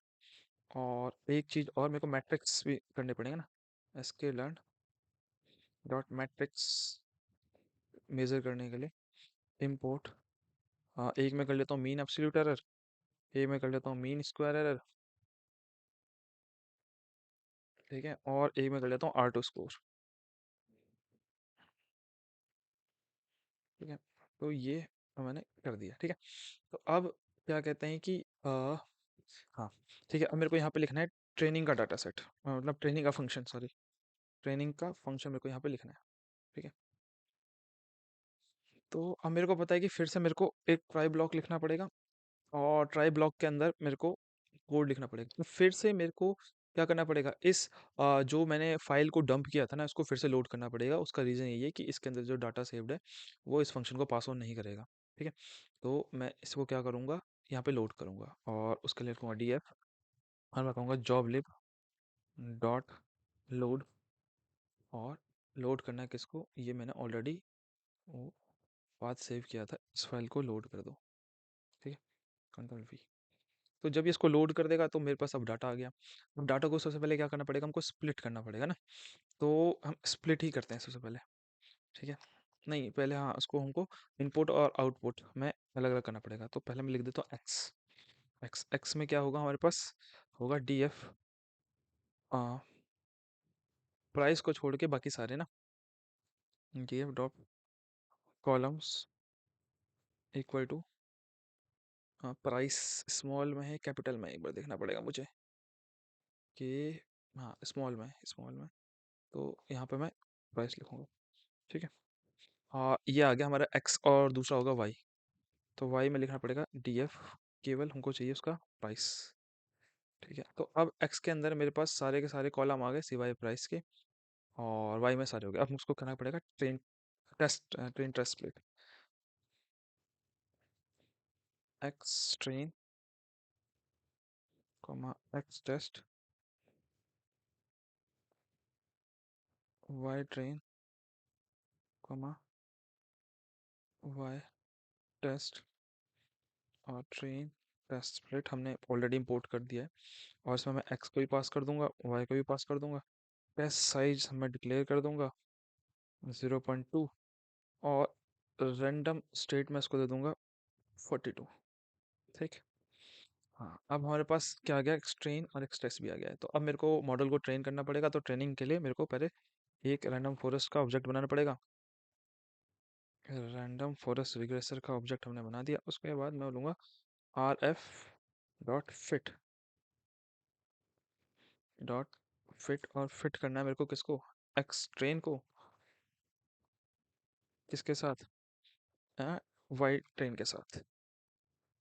और एक चीज़ और मेरे को मैट्रिक्स भी करने पड़ेंगे ना, SK learn dot metrics measure करने के लिए इंपोर्ट, एक में कर लेता हूँ मीन एब्सोल्यूट एरर, एक में कर लेता हूँ मीन स्क्वायर एरर, ठीक है, और एक में कर लेता हूँ आर टू स्कोर, ठीक है। तो ये मैंने कर दिया, ठीक है। तो अब क्या कहते हैं कि हाँ, ठीक है, अब मेरे को यहाँ पे लिखना है ट्रेनिंग का डाटा सेट, मतलब ट्रेनिंग का फंक्शन, सॉरी, ट्रेनिंग का फंक्शन मेरे को यहाँ पे लिखना है, ठीक है। तो अब मेरे को पता है कि फिर से मेरे को एक ट्राई ब्लॉक लिखना पड़ेगा, और ट्राई ब्लॉक के अंदर मेरे को कोड लिखना पड़ेगा। तो फिर से मेरे को क्या करना पड़ेगा, जो मैंने फाइल को डंप किया था ना, इसको फिर से लोड करना पड़ेगा। उसका रीज़न यही है कि इसके अंदर जो डाटा सेव्ड है वो इस फंक्शन को पास ऑन नहीं करेगा, ठीक है। तो मैं इसको क्या करूँगा, यहाँ पे लोड करूँगा, और उसके लिए लिखूँगा डी एफ, और मैं कहूँगा जॉब लिब डॉट लोड, और लोड करना है किसको, ये मैंने ऑलरेडी वो पाथ सेव किया था, इस फाइल को लोड कर दो, ठीक है, कंट्रोल वी। तो जब ये इसको लोड कर देगा तो मेरे पास अब डाटा आ गया। अब डाटा को सबसे पहले क्या करना पड़ेगा, हमको स्प्लिट करना पड़ेगा ना। तो हम स्प्लिट ही करते हैं सबसे पहले, ठीक है। नहीं, पहले हाँ, उसको हमको इनपुट और आउटपुट में अलग अलग करना पड़ेगा। तो पहले मैं लिख देता हूँ एक्स, एक्स एक्स में क्या होगा हमारे पास, होगा डी एफ प्राइस को छोड़ के बाकी सारे ना, D F dot columns equal to हाँ, प्राइस स्मॉल में है कैपिटल में, एक बार देखना पड़ेगा मुझे कि हाँ स्मॉल में, स्मॉल में। तो यहाँ पे मैं प्राइस लिखूंगा। ठीक है। ये आ गया हमारा एक्स और दूसरा होगा वाई। तो वाई में लिखना पड़ेगा डी एफ, केवल हमको चाहिए उसका प्राइस। ठीक है, तो अब एक्स के अंदर मेरे पास सारे के सारे कॉलम आ गए सिवाय प्राइस के, और वाई में सारे हो गए। अब मुझको करना पड़ेगा train test split. X train comma X test, Y train comma Y test, और ट्रेन टेस्ट स्प्लिट हमने ऑलरेडी इंपोर्ट कर दिया है। और इसमें मैं एक्स को भी पास कर दूंगा, वाई को भी पास कर दूंगा। टेस्ट साइज मैं डिक्लेयर कर दूंगा 0.2, और रैंडम स्टेट में इसको दे दूंगा 42। ठीक। हाँ, अब हमारे पास क्या आ गया, एक्सट्रेन और एक्सटेस्ट भी आ गया है। तो अब मेरे को मॉडल को ट्रेन करना पड़ेगा। तो ट्रेनिंग के लिए मेरे को पहले एक रैंडम फॉरेस्ट का ऑब्जेक्ट बनाना पड़ेगा। रैंडम फॉरेस्ट रिग्रेसर का ऑब्जेक्ट हमने बना दिया। उसके बाद मैं बोलूँगा R F dot fit, dot fit, और फिट करना है मेरे को किसको, एक्स ट्रेन को, किसके साथ, वाई ट्रेन के साथ।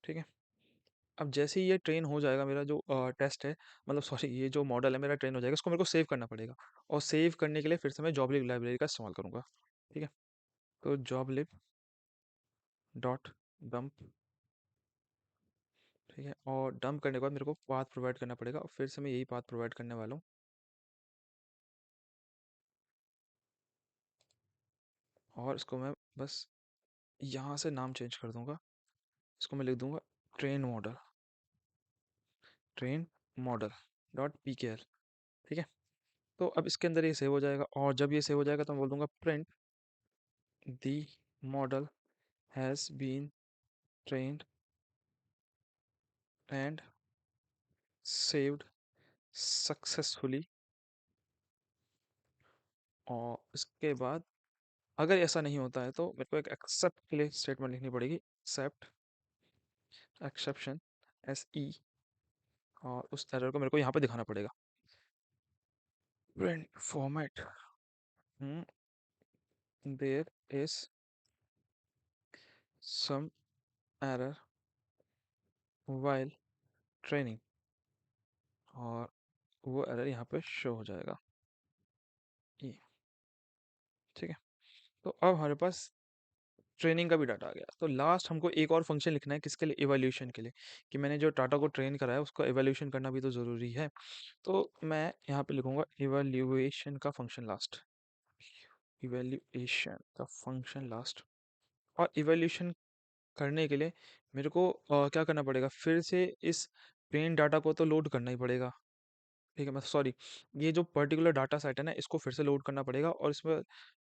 ठीक है। अब जैसे ही ये ट्रेन हो जाएगा, मेरा जो टेस्ट है, मतलब सॉरी ये जो मॉडल है मेरा ट्रेन हो जाएगा, इसको मेरे को सेव करना पड़ेगा। और सेव करने के लिए फिर से मैं जॉबलिब लाइब्रेरी का इस्तेमाल करूँगा। ठीक है। तो जॉबलिब डॉट डंप। ठीक है, और डंप करने के बाद मेरे को पाथ प्रोवाइड करना पड़ेगा, और फिर से मैं यही पाथ प्रोवाइड करने वाला हूँ। और इसको मैं बस यहाँ से नाम चेंज कर दूंगा। इसको मैं लिख दूंगा train model, train model dot P के एल। ठीक है। तो अब इसके अंदर ये सेव हो जाएगा, और जब ये सेव हो जाएगा तो मैं बोल दूंगा print the model has been trained and saved successfully। और इसके बाद अगर ऐसा नहीं होता है तो मेरे को एक एक्सेप्ट के लिए स्टेटमेंट लिखनी पड़ेगी, एक्सेप्ट एक्सेप्शन, एस ई, और उस एरर को मेरे को यहाँ पे दिखाना पड़ेगा। Print format there is some error while training, और वो एरर यहाँ पे शो हो जाएगा ये। ठीक है। तो अब हमारे पास ट्रेनिंग का भी डाटा आ गया। तो लास्ट हमको एक और फंक्शन लिखना है, किसके लिए, इवैल्यूएशन के लिए, कि मैंने जो डाटा को ट्रेन करा है उसको इवैल्यूएशन करना भी तो ज़रूरी है। तो मैं यहाँ पे लिखूंगा इवैल्यूएशन का फंक्शन लास्ट, इवैल्यूएशन का फंक्शन लास्ट। और इवैल्यूएशन करने के लिए मेरे को क्या करना पड़ेगा, फिर से इस ट्रेन डाटा को तो लोड करना ही पड़ेगा। ठीक है, मैं सॉरी, ये जो पर्टिकुलर डाटा सेट है ना, इसको फिर से लोड करना पड़ेगा। और इसमें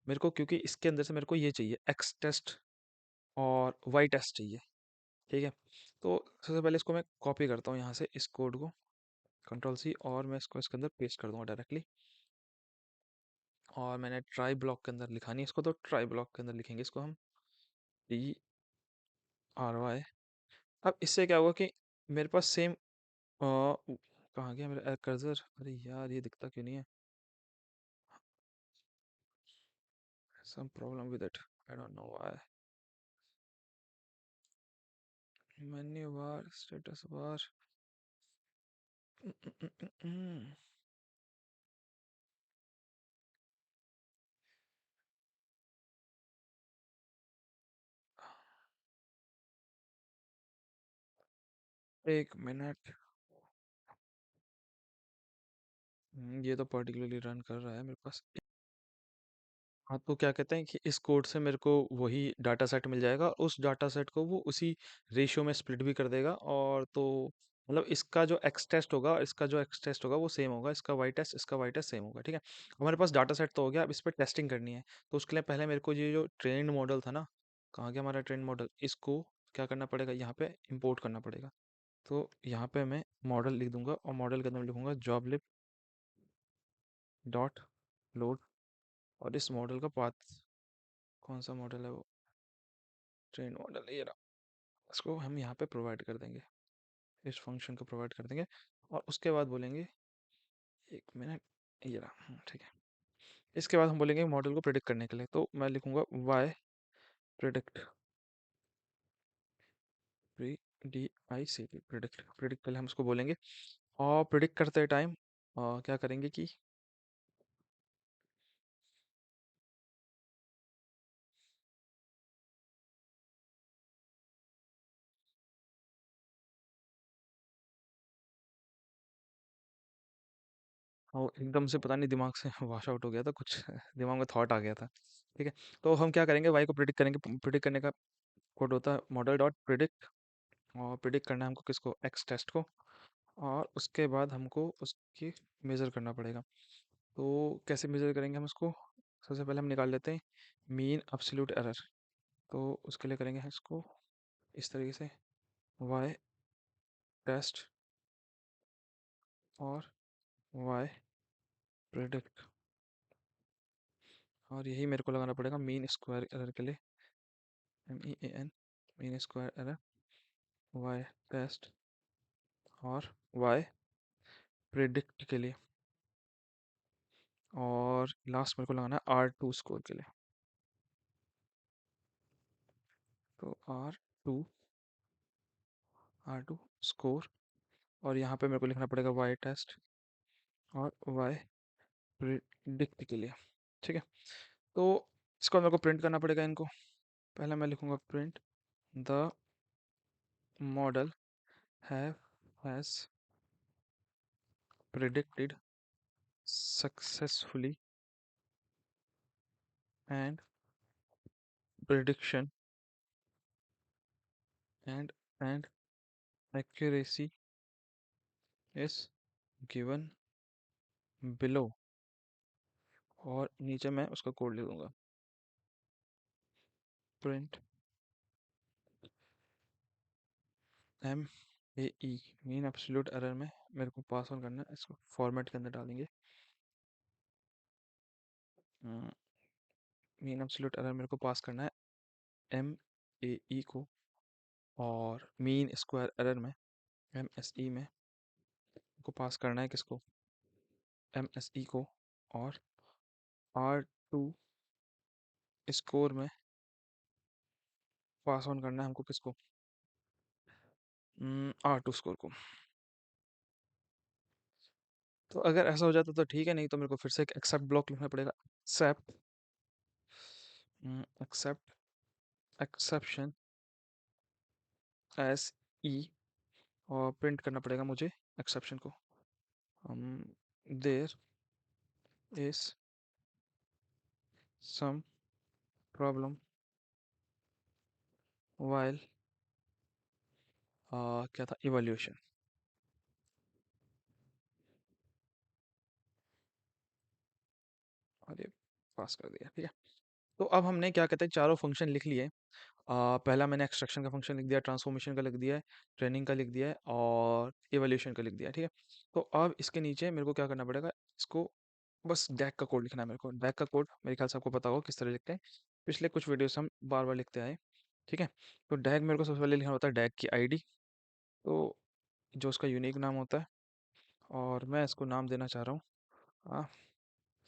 मेरे को, क्योंकि इसके अंदर से मेरे को ये चाहिए एक्स टेस्ट और वाई टेस्ट चाहिए। ठीक है। तो सबसे पहले इसको मैं कॉपी करता हूँ यहाँ से, इस कोड को कंट्रोल सी, और मैं इसको इसके अंदर पेस्ट कर दूंगा डायरेक्टली। और मैंने ट्राई ब्लॉक के अंदर लिखा नहीं इसको, तो ट्राई ब्लॉक के अंदर लिखेंगे इसको हम, डी आर वाई। अब इससे क्या होगा कि मेरे पास सेम, कहाँ गया मेरा कर्सर, अरे यार ये दिखता क्यों नहीं है, some problem with it, I don't know why. Menu bar, status bar, एक मिनट। ये तो पर्टिकुलरली रन कर रहा है मेरे पास। हाँ, तो क्या कहते हैं कि इस कोड से मेरे को वही डाटा सेट मिल जाएगा, उस डाटा सेट को वो उसी रेशियो में स्प्लिट भी कर देगा। और तो मतलब इसका जो एक्स टेस्ट होगा, इसका जो एक्स टेस्ट होगा वो सेम होगा, इसका वाई टेस्ट, इसका वाई टेस्ट सेम होगा। ठीक है। हमारे पास डाटा सेट तो हो गया, अब इस पर टेस्टिंग करनी है। तो उसके लिए पहले मेरे को ये जो ट्रेंड मॉडल था ना, कहाँ गया हमारा ट्रेंड मॉडल, इसको क्या करना पड़ेगा, यहाँ पे इंपोर्ट करना पड़ेगा। तो यहाँ पे मैं मॉडल लिख दूंगा, और मॉडल के अंदर लिखूंगा जॉबलिब डॉट लोड। और इस मॉडल का पाथ, कौन सा मॉडल है वो, ट्रेन मॉडल ये रहा, इसको हम यहाँ पे प्रोवाइड कर देंगे, इस फंक्शन को प्रोवाइड कर देंगे। और उसके बाद बोलेंगे, एक मिनट, ये रहा, ठीक है। इसके बाद हम बोलेंगे मॉडल को प्रिडिक्ट करने के लिए, तो मैं लिखूंगा वाई प्रिडिक्ट, प्रिडिक्ट, प्रिडिक्ट पहले हम उसको बोलेंगे। और प्रिडिक्ट करते टाइम क्या करेंगे कि वो एकदम से पता नहीं दिमाग से वॉश आउट हो गया था कुछ दिमाग में थॉट आ गया था। ठीक है, तो हम क्या करेंगे, वाई को प्रिडिक्ट करेंगे। प्रिडिक्ट करने का कोड होता है मॉडल डॉट प्रिडिक्ट, और प्रिडिक्ट करना है हमको किसको, एक्स टेस्ट को। और उसके बाद हमको उसकी मेज़र करना पड़ेगा। तो कैसे मेज़र करेंगे हम उसको, सबसे पहले हम निकाल लेते हैं मीन एब्सोल्यूट एरर। तो उसके लिए करेंगे इसको इस तरीके से, वाई टेस्ट और वाई प्रिडिक्ट, और यही मेरे को लगाना पड़ेगा मीन स्क्वायर एरर के लिए, MEAN, mean square error, Y test और वाई प्रिडिक्ट के लिए। और लास्ट मेरे को लगाना है R2 स्कोर के लिए। तो R2 स्कोर, और यहाँ पे मेरे को लिखना पड़ेगा वाई टेस्ट और वाई प्रिडिक्ट के लिए। ठीक है, तो इसको मेरे को प्रिंट करना पड़ेगा इनको। पहले मैं लिखूंगा print the model has predicted successfully and prediction and accuracy is given below। और नीचे मैं उसका कोड लिख दूंगा, print MAE, mean absolute error में मेरे को पास ऑन करना है, इसको फॉर्मेट के अंदर डालेंगे। मीन एब्सोल्यूट एरर मेरे को पास करना है MAE को, और मीन स्क्वायर एरर में MSE में को पास करना है किसको, MSE को। और R2 स्कोर में पास ऑन करना है हमको किसको, R2 स्कोर को। तो अगर ऐसा हो जाता तो ठीक है, नहीं तो मेरे को फिर से एक एक्सेप्ट ब्लॉक लिखना पड़ेगा, except, except exception S E, और प्रिंट करना पड़ेगा मुझे एक्सेप्शन को। There is some problem while, क्या था, इवोल्यूशन। और ये पास कर दिया, ठीक है। तो अब हमने क्या कहते हैं चारों फंक्शन लिख लिए। पहला मैंने एक्सट्रैक्शन का फंक्शन लिख दिया, ट्रांसफॉर्मेशन का लिख दिया है, ट्रेनिंग का लिख दिया है, और इवोल्यूशन का लिख दिया है, ठीक है। तो अब इसके नीचे मेरे को क्या करना पड़ेगा, इसको बस डैग का कोड लिखना है मेरे को। डैग का कोड मेरे ख्याल से आपको पता होगा किस तरह लिखते हैं, पिछले कुछ वीडियोस हम बार बार लिखते आए, ठीक है। तो डैग मेरे को सबसे पहले लिखना होता है डैग की आईडी, तो जो उसका यूनिक नाम होता है, और मैं इसको नाम देना चाह रहा हूँ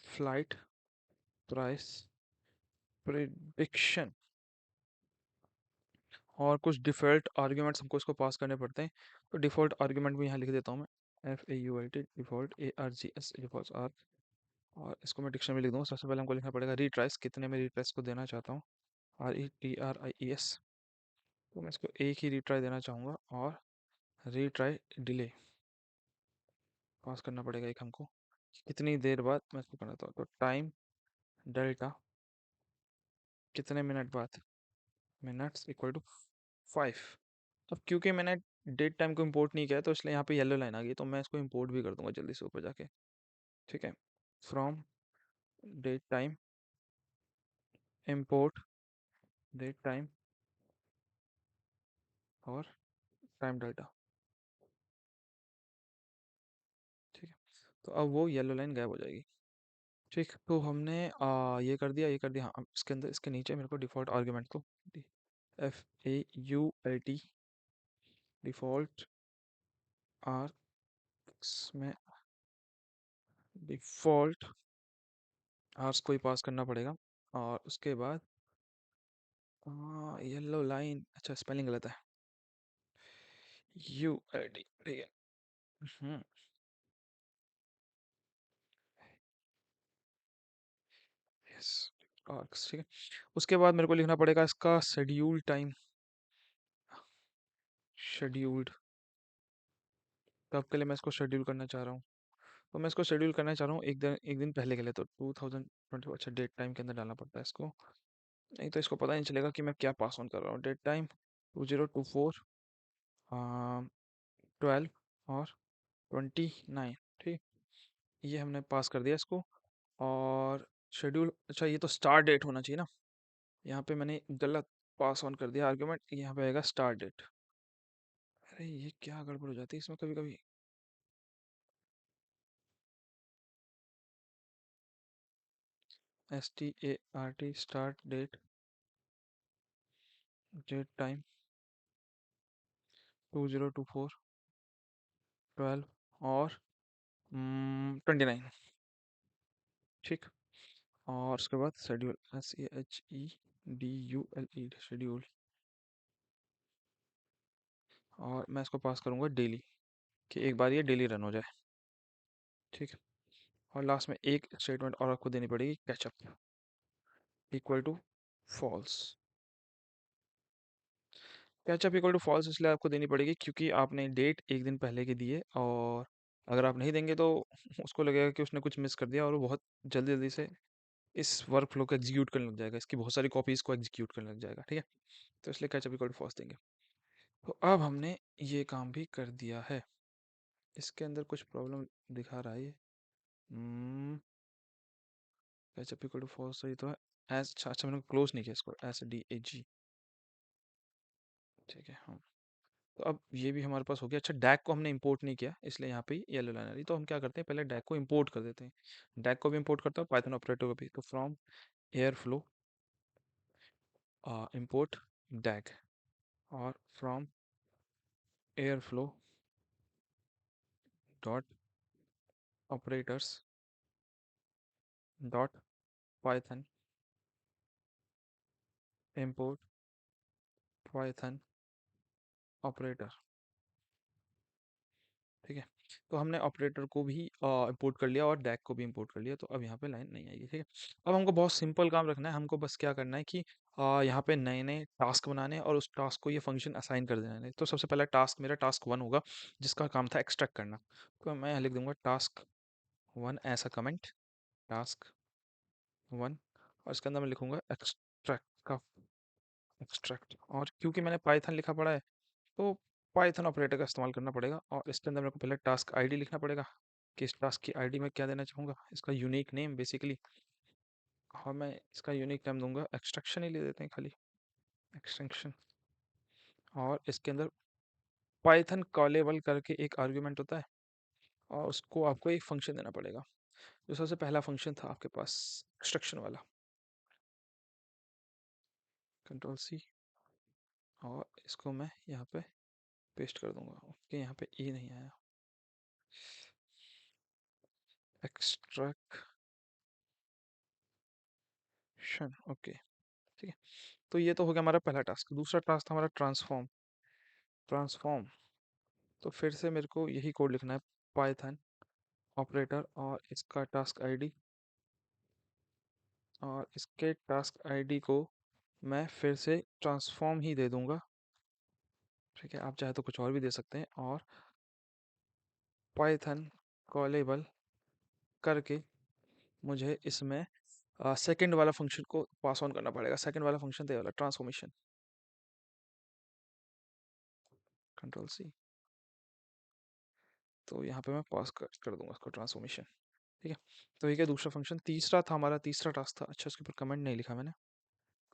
फ्लाइट प्राइस प्रिडिक्शन। और कुछ डिफ़ॉल्ट आर्ग्यूमेंट्स हमको इसको पास करने पड़ते हैं, तो डिफ़ॉल्ट आर्ग्यूमेंट भी यहाँ लिख देता हूँ मैं, FAULT default ARGS default R. और इसको मैं डिक्शनरी में लिख दूँगा। सबसे पहले हमको लिखना पड़ेगा रीट्राइस, कितने में रीट्राइस को देना चाहता हूँ, RETRIES। तो मैं इसको एक ही रीट्राई देना चाहूँगा, और रीट्राई डिले पास करना पड़ेगा एक हमको, कितनी देर बाद मैं इसको करना था। तो टाइम डेल्टा, कितने मिनट बाद, मिनट्स इक्वल टू 5। अब क्योंकि मैंने डेट टाइम को इंपोर्ट नहीं किया है, तो इसलिए यहाँ पे येलो लाइन आ गई, तो मैं इसको इंपोर्ट भी कर दूंगा जल्दी से ऊपर जाके, ठीक है। From date time import date time और टाइम डाटा, ठीक है। तो अब वो येलो लाइन गायब हो जाएगी, ठीक। तो हमने ये कर दिया, ये कर दिया। हाँ, अब इसके अंदर इसके नीचे मेरे को डिफ़ॉल्ट आर्ग्यूमेंट को FAULT डिफ़ॉल्ट आर्क्स में डिफ़ॉल्ट आर्क्स को ही पास करना पड़ेगा। और उसके बाद येलो लाइन, अच्छा स्पेलिंग गलत है, ULD, ठीक है। हम्म, यस, आर्क्स, ठीक है। उसके बाद मेरे को लिखना पड़ेगा इसका शेड्यूल टाइम, शेड्यूल्ड। तब के लिए मैं इसको शेड्यूल करना चाह रहा हूँ। तो मैं इसको शेड्यूल करना चाह रहा हूँ एक दिन पहले के लिए, तो 2020, अच्छा डेट टाइम के अंदर डालना पड़ता है इसको, नहीं तो इसको पता नहीं चलेगा कि मैं क्या पास ऑन कर रहा हूँ। डेट टाइम 2024, 12 और 29, ठीक। ये हमने पास कर दिया इसको। और शेड्यूल, अच्छा ये तो स्टार्ट डेट होना चाहिए ना, यहाँ पे मैंने गलत पास ऑन कर दिया आर्ग्यूमेंट, यहाँ पे आएगा स्टार्ट डेट। अरे ये क्या गड़बड़ हो जाती है इसमें कभी कभी। START start date, date time 2024, 12 और 29, ठीक। और उसके बाद शेड्यूल, SHEDULE, शेड्यूल। और मैं इसको पास करूँगा डेली, कि एक बार ये डेली रन हो जाए, ठीक है। और लास्ट में एक स्टेटमेंट और आपको देनी पड़ेगी, catch up equal to false. Catch up equal to false इसलिए आपको देनी पड़ेगी क्योंकि आपने डेट एक दिन पहले की दी है, और अगर आप नहीं देंगे तो उसको लगेगा कि उसने कुछ मिस कर दिया, और वो बहुत जल्दी जल्दी से इस वर्क फ्लो को एग्जीक्यूट करने लग जाएगा, इसकी बहुत सारी कॉपीज को एग्जीक्यूट करने लग जाएगा, ठीक है। तो इसलिए कैचअप इक्वल टू फॉल्स देंगे। तो अब हमने ये काम भी कर दिया है। इसके अंदर कुछ प्रॉब्लम दिखा रहा है ये, कैचअप इक्वल टू फॉल्स सही तो है। एस, अच्छा अच्छा, मैंने क्लोज नहीं किया इसको, SDAG, ठीक है हाँ। तो अब ये भी हमारे पास हो गया। अच्छा डैक को हमने इंपोर्ट नहीं किया, इसलिए यहाँ पे येलो लाइन आ रही, तो हम क्या करते हैं, पहले डैक को इंपोर्ट कर देते हैं। डैक को भी इंपोर्ट करता हूँ, पाइथन ऑपरेटर को भी। तो from Airflow import DAG, और from Airflow dot operators dot Python import Python operator, ठीक है। तो हमने ऑपरेटर को भी इंपोर्ट कर लिया और डैक को भी इंपोर्ट कर लिया, तो अब यहाँ पे लाइन नहीं आएगी, ठीक है। अब हमको बहुत सिंपल काम रखना है, हमको बस क्या करना है कि यहाँ पे नए नए टास्क बनाने हैं, और उस टास्क को ये फंक्शन असाइन कर देना है। तो सबसे पहला टास्क मेरा टास्क 1 होगा, जिसका काम था एक्सट्रैक्ट करना। तो मैं यहाँ लिख दूंगा टास्क 1 ऐसा कमेंट, टास्क 1, और इसके अंदर मैं लिखूंगा एक्सट्रैक्ट का, एक्सट्रैक्ट। और क्योंकि मैंने पाइथन लिखा पड़ा है, तो पाइथन ऑपरेटर का इस्तेमाल करना पड़ेगा। और इसके अंदर मेरे को पहले टास्क आईडी लिखना पड़ेगा, कि इस टास्क की आईडी में क्या देना चाहूँगा, इसका यूनिक नेम बेसिकली। और मैं इसका यूनिक नेम दूंगा, एक्सट्रैक्शन ही ले देते हैं खाली, एक्सटेंशन। और इसके अंदर पाइथन कॉलेबल करके एक आर्ग्यूमेंट होता है, और उसको आपको एक फंक्शन देना पड़ेगा। जो सबसे पहला फंक्शन था आपके पास, एक्सट्रैक्शन वाला, Ctrl+C, और इसको मैं यहाँ पे पेस्ट कर दूंगा। ओके, यहाँ पे ई नहीं आया, एक्सट्रैक्शन, ओके, ठीक है। तो ये तो हो गया हमारा पहला टास्क। दूसरा टास्क था हमारा ट्रांसफॉर्म, ट्रांसफॉर्म। तो फिर से मेरे को यही कोड लिखना है, पाइथन ऑपरेटर, और इसका टास्क आईडी, और इसके टास्क आईडी को मैं फिर से ट्रांसफॉर्म ही दे दूंगा, ठीक है। आप चाहे तो कुछ और भी दे सकते हैं। और पाइथन कॉलेबल करके मुझे इसमें सेकंड वाला फंक्शन को पास ऑन करना पड़ेगा। सेकंड वाला फंक्शन दे वाला ट्रांसफॉर्मेशन, Ctrl+C। तो यहाँ पे मैं पास कर दूंगा उसको, ट्रांसफॉर्मेशन, ठीक है। तो ये क्या दूसरा फंक्शन, तीसरा था हमारा, तीसरा टास्क था। अच्छा, उसके ऊपर कमेंट नहीं लिखा मैंने,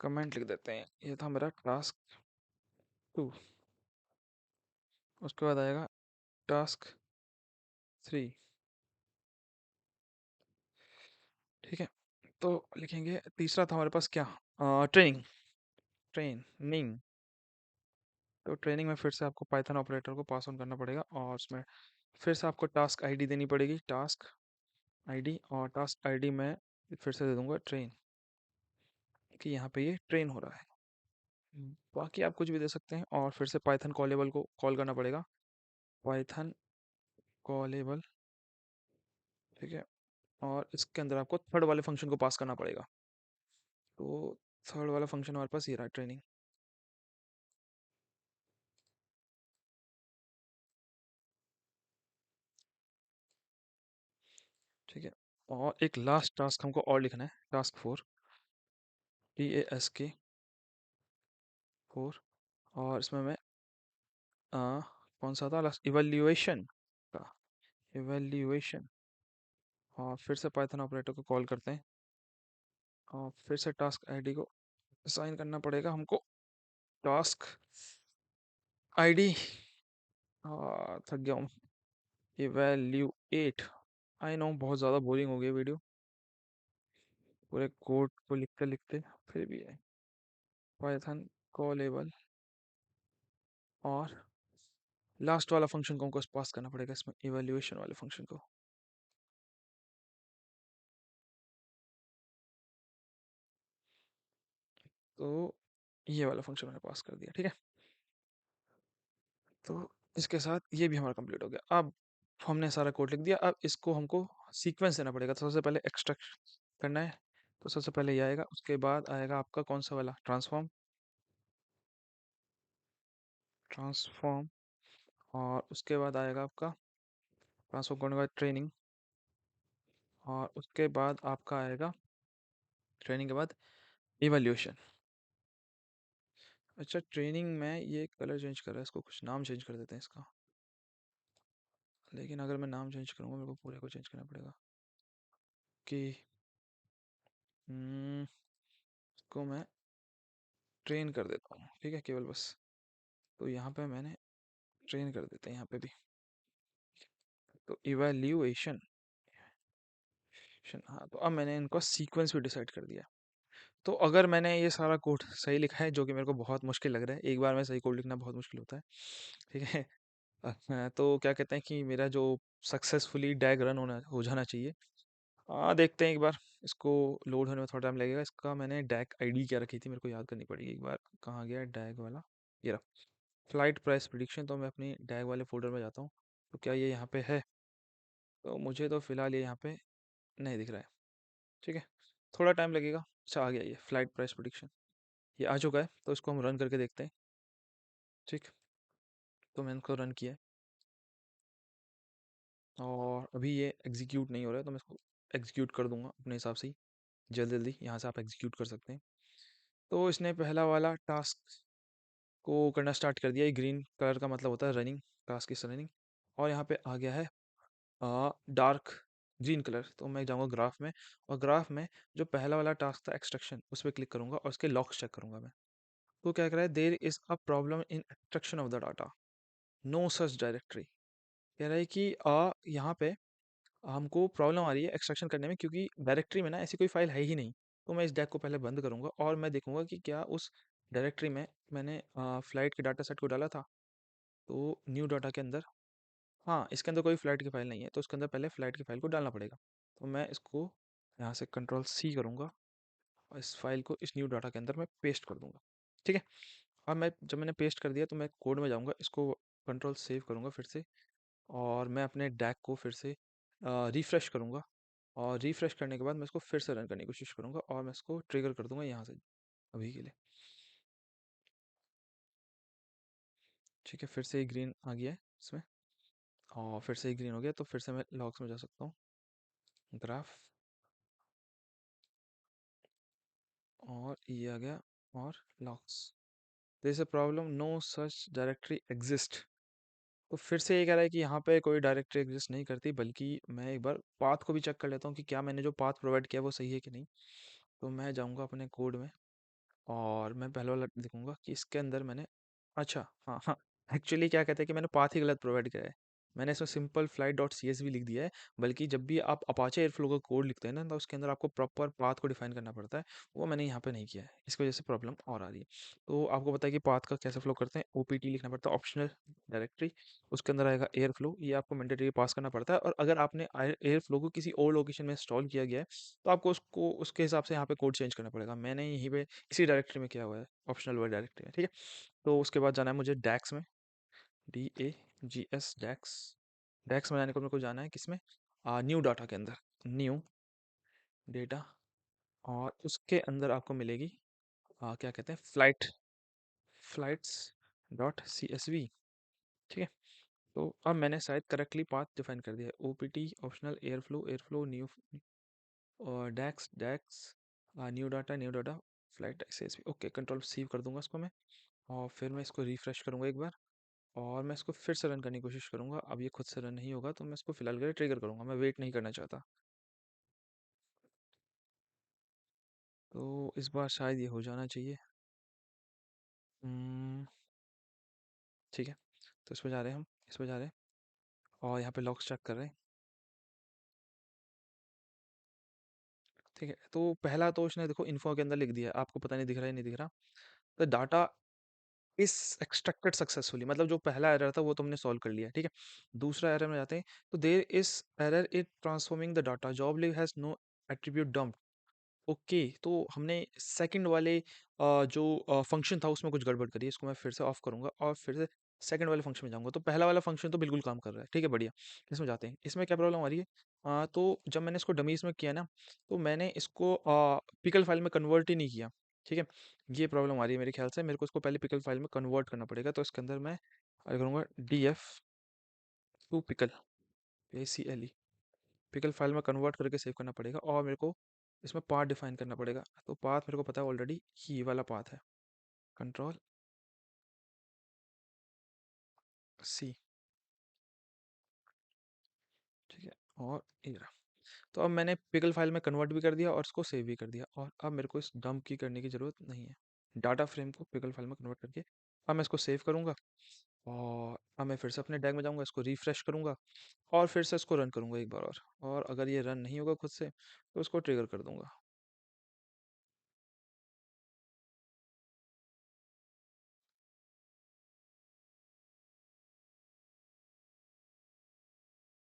कमेंट लिख देते हैं। ये था मेरा टास्क 2। उसके बाद आएगा टास्क 3, ठीक है। तो लिखेंगे, तीसरा था हमारे पास क्या, ट्रेनिंग, ट्रेनिंग, तो ट्रेनिंग में फिर से आपको पाइथन ऑपरेटर को पास ऑन करना पड़ेगा और उसमें फिर से आपको टास्क आईडी देनी पड़ेगी, टास्क आईडी, और टास्क आईडी में फिर से दे दूंगा ट्रेन, कि यहाँ पे ये ट्रेन हो रहा है। बाकी आप कुछ भी दे सकते हैं और फिर से पाइथन कॉलेबल को कॉल करना पड़ेगा, पाइथन कॉलेबल, ठीक है। और इसके अंदर आपको थर्ड वाले फंक्शन को पास करना पड़ेगा। तो थर्ड वाला फंक्शन हमारे पास ये रहा, ट्रेनिंग, ठीक है। और एक लास्ट टास्क हमको और लिखना है, टास्क 4, TASK 4, और इसमें मैं कौन सा था लास्ट, इवैल्यूएशन का, इवैल्यूएशन। और फिर से पाइथन ऑपरेटर को कॉल करते हैं और फिर से टास्क आईडी को असाइन करना पड़ेगा हमको, टास्क आईडी, थक गया हूँ, इवैल्यूएट। आई नो बहुत ज़्यादा बोरिंग हो गई वीडियो, पूरे कोड को लिखते लिखते, फिर भी है, पाइथन कॉलेबल, और लास्ट वाला फंक्शन को हमको पास करना पड़ेगा इसमें, इवैल्यूएशन वाले फंक्शन को। तो ये वाला फंक्शन मैंने पास कर दिया, ठीक है। तो इसके साथ ये भी हमारा कंप्लीट हो गया। अब हमने सारा कोड लिख दिया, अब इसको हमको सीक्वेंस देना पड़ेगा। तो सबसे पहले एक्सट्रैक्ट करना है, तो सबसे पहले ये आएगा, उसके बाद आएगा आपका कौन सा वाला, ट्रांसफॉर्म, ट्रांसफॉर्म, और उसके बाद आएगा आपका ट्रांसफॉर्म करने के बाद ट्रेनिंग, और उसके बाद आपका आएगा ट्रेनिंग के बाद इवैल्यूएशन। अच्छा, ट्रेनिंग में ये कलर चेंज कर रहा है, इसको कुछ नाम चेंज कर देते हैं इसका, लेकिन अगर मैं नाम चेंज करूँगा मेरे को पूरे को चेंज करना पड़ेगा, कि इसको मैं ट्रेन कर देता हूँ, ठीक है, केवल बस। तो यहाँ पे मैंने ट्रेन कर देते हैं यहाँ पे भी। तो इवैल्यूएशन, हाँ, तो अब मैंने इनका सीक्वेंस भी डिसाइड कर दिया। तो अगर मैंने ये सारा कोड सही लिखा है, जो कि मेरे को बहुत मुश्किल लग रहा है, एक बार में सही कोड लिखना बहुत मुश्किल होता है, ठीक है। तो क्या कहते हैं कि मेरा जो सक्सेसफुली डैग रन होना हो जाना चाहिए। देखते हैं एक बार, इसको लोड होने में थोड़ा टाइम लगेगा। इसका मैंने डैग आईडी क्या रखी थी, मेरे को याद करनी पड़ेगी एक बार, कहाँ गया डैग वाला, ये रहा, फ्लाइट प्राइस प्रिडिक्शन। तो मैं अपनी डैग वाले फोल्डर में जाता हूँ, तो क्या ये यहाँ पे है? तो मुझे तो फिलहाल ये यहाँ पे नहीं दिख रहा है, ठीक है, थोड़ा टाइम लगेगा। अच्छा, आ गया ये फ्लाइट प्राइस प्रिडिक्शन, ये आ चुका है, तो इसको हम रन करके देखते हैं, ठीक। तो मैंने इसको रन किया है और अभी ये एग्जीक्यूट नहीं हो रहा है, तो मैं इसको एग्जीक्यूट कर दूंगा अपने हिसाब से ही, जल्दी जल्दी यहाँ से आप एग्जीक्यूट कर सकते हैं। तो इसने पहला वाला टास्क को करना स्टार्ट कर दिया, ये ग्रीन कलर का मतलब होता है रनिंग, टास्क इज रनिंग। और यहाँ पे आ गया है डार्क ग्रीन कलर, तो मैं जाऊँगा ग्राफ में, और ग्राफ में जो पहला वाला टास्क था एक्सट्रैक्शन, उस पर क्लिक करूंगा और उसके लॉक्स चेक करूंगा मैं। तो क्या कह रहा है, there is a problem in extraction of the data, no such directory. कह रहा है कि यहाँ पे हमको प्रॉब्लम आ रही है एक्सट्रैक्शन करने में, क्योंकि डायरेक्टरी में ना ऐसी कोई फाइल है ही नहीं। तो मैं इस डैक को पहले बंद करूंगा और मैं देखूंगा कि क्या उस डायरेक्टरी में मैंने फ्लाइट के डाटा सेट को डाला था। तो न्यू डाटा के अंदर, हाँ, इसके अंदर कोई फ्लाइट की फाइल नहीं है, तो उसके अंदर पहले फ्लाइट की फाइल को डालना पड़ेगा। तो मैं इसको यहाँ से कंट्रोल C करूँगा और इस फाइल को इस न्यू डाटा के अंदर मैं पेस्ट कर दूंगा, ठीक है। अब मैं जब मैंने पेस्ट कर दिया, तो मैं कोड में जाऊँगा, इसको कंट्रोल सेव करूँगा फिर से, और मैं अपने डैक को फिर से रिफ़्रेश करूँगा, और रिफ़्रेश करने के बाद मैं इसको फिर से रन करने की कोशिश करूँगा, और मैं इसको ट्रिगर कर दूँगा यहाँ से अभी के लिए, ठीक है। फिर से ही ग्रीन आ गया है इसमें, और फिर से ही ग्रीन हो गया, तो फिर से मैं लॉग्स में जा सकता हूँ, ग्राफ, और ये आ गया, और logs, there is a problem, no such directory exist. तो फिर से ये कह रहा है कि यहाँ पे कोई डायरेक्टरी एग्जिस्ट नहीं करती, बल्कि मैं एक बार पाथ को भी चेक कर लेता हूँ कि क्या मैंने जो पाथ प्रोवाइड किया वो सही है कि नहीं। तो मैं जाऊँगा अपने कोड में, और मैं पहले वाला देखूंगा कि इसके अंदर मैंने, अच्छा, हाँ हाँ, एक्चुअली क्या कहते हैं कि मैंने पाथ ही गलत प्रोवाइड किया है। मैंने इसमें simple flight dot C S V लिख दिया है। बल्कि जब भी आप अपाचे एयरफ्लो का कोड लिखते हैं ना, तो उसके अंदर आपको प्रॉपर पाथ को डिफाइन करना पड़ता है। वो मैंने यहाँ पे नहीं किया है, इसकी वजह से प्रॉब्लम और आ रही है। तो आपको पता है कि पाथ का कैसे फ्लो करते हैं, ओ पी टी लिखना पड़ता है, ऑप्शनल डायरेक्टरी। उसके अंदर आएगा एयर फ्लो, ये आपको मैंडेटरी पास करना पड़ता है। और अगर आपने एयर फ्लो को किसी और लोकेशन में इंस्टॉल किया गया है, तो आपको उसको उसके हिसाब से यहाँ पे कोड चेंज करना पड़ेगा। मैंने यहीं पे इसी डायरेक्टरी में किया हुआ है, ऑप्शनल वर्ड डायरेक्टरी में, ठीक है। तो उसके बाद जाना है मुझे डैक्स में, DAGS डैक्स। डैक्स में जाने को मेरे को जाना है किसमें, न्यू डाटा के अंदर, न्यू डेटा। और उसके अंदर आपको मिलेगी क्या कहते हैं, flights dot C S V, ठीक है। तो अब मैंने शायद करेक्टली पाथ डिफाइन कर दिया है, O P T optional Airflow new, और DAGs new data flight C S V. Okay, control save कर दूंगा इसको मैं। और फिर मैं इसको रिफ्रेश करूंगा एक बार, और मैं इसको फिर से रन करने की कोशिश करूंगा। अब ये खुद से रन नहीं होगा, तो मैं इसको फिलहाल के लिए ट्रिगर करूंगा, मैं वेट नहीं करना चाहता। तो इस बार शायद ये हो जाना चाहिए। हम्म, ठीक है। तो इसमें जा रहे हैं हम, इसमें जा रहे हैं, और यहाँ पे लॉक्स चेक कर रहे हैं। ठीक है, तो पहला तो उसने देखो इन्फो के अंदर लिख दिया है, आपको पता नहीं दिख रहा है नहीं दिख रहा। द डाटा इस एक्सट्रैक्टेड सक्सेसफुली, मतलब जो पहला एरर था वो तुमने सॉल्व कर लिया, ठीक है। दूसरा एरर में जाते हैं, तो there is error in transforming the data, job leave has no attribute dump. Okay, तो हमने सेकंड वाले जो फंक्शन था उसमें कुछ गड़बड़ करी है। इसको मैं फिर से ऑफ करूंगा और फिर से सेकंड वाले फंक्शन में जाऊंगा, तो पहला वाला फंक्शन तो बिल्कुल काम कर रहा है, ठीक है, बढ़िया। इसमें जाते हैं, इसमें क्या प्रॉब्लम आ रही है। तो जब मैंने इसको डमीज में किया ना, तो मैंने इसको पिकल फाइल में कन्वर्ट ही नहीं किया, ठीक है। ये प्रॉब्लम आ रही है मेरे ख्याल से, मेरे को इसको पहले पिकल फाइल में कन्वर्ट करना पड़ेगा। तो इसके अंदर मैं करूँगा DF to pickle, ACLE, pickle file में कन्वर्ट करके सेव करना पड़ेगा। और मेरे को इसमें पाथ डिफाइन करना पड़ेगा। तो पाथ मेरे को पता है ऑलरेडी, ये वाला पाथ है, कंट्रोल C, ठीक है। और ये रहा। तो अब मैंने पिकल फाइल में कन्वर्ट भी कर दिया और इसको सेव भी कर दिया, और अब मेरे को इस डंप की करने की ज़रूरत नहीं है। डाटा फ्रेम को पिकल फाइल में कन्वर्ट करके अब मैं इसको सेव करूँगा। और अब मैं फिर से अपने डैग में जाऊँगा, इसको रिफ्रेश करूँगा, और फिर से इसको रन करूँगा एक बार और अगर ये रन नहीं होगा खुद से, तो इसको ट्रिगर कर दूंगा।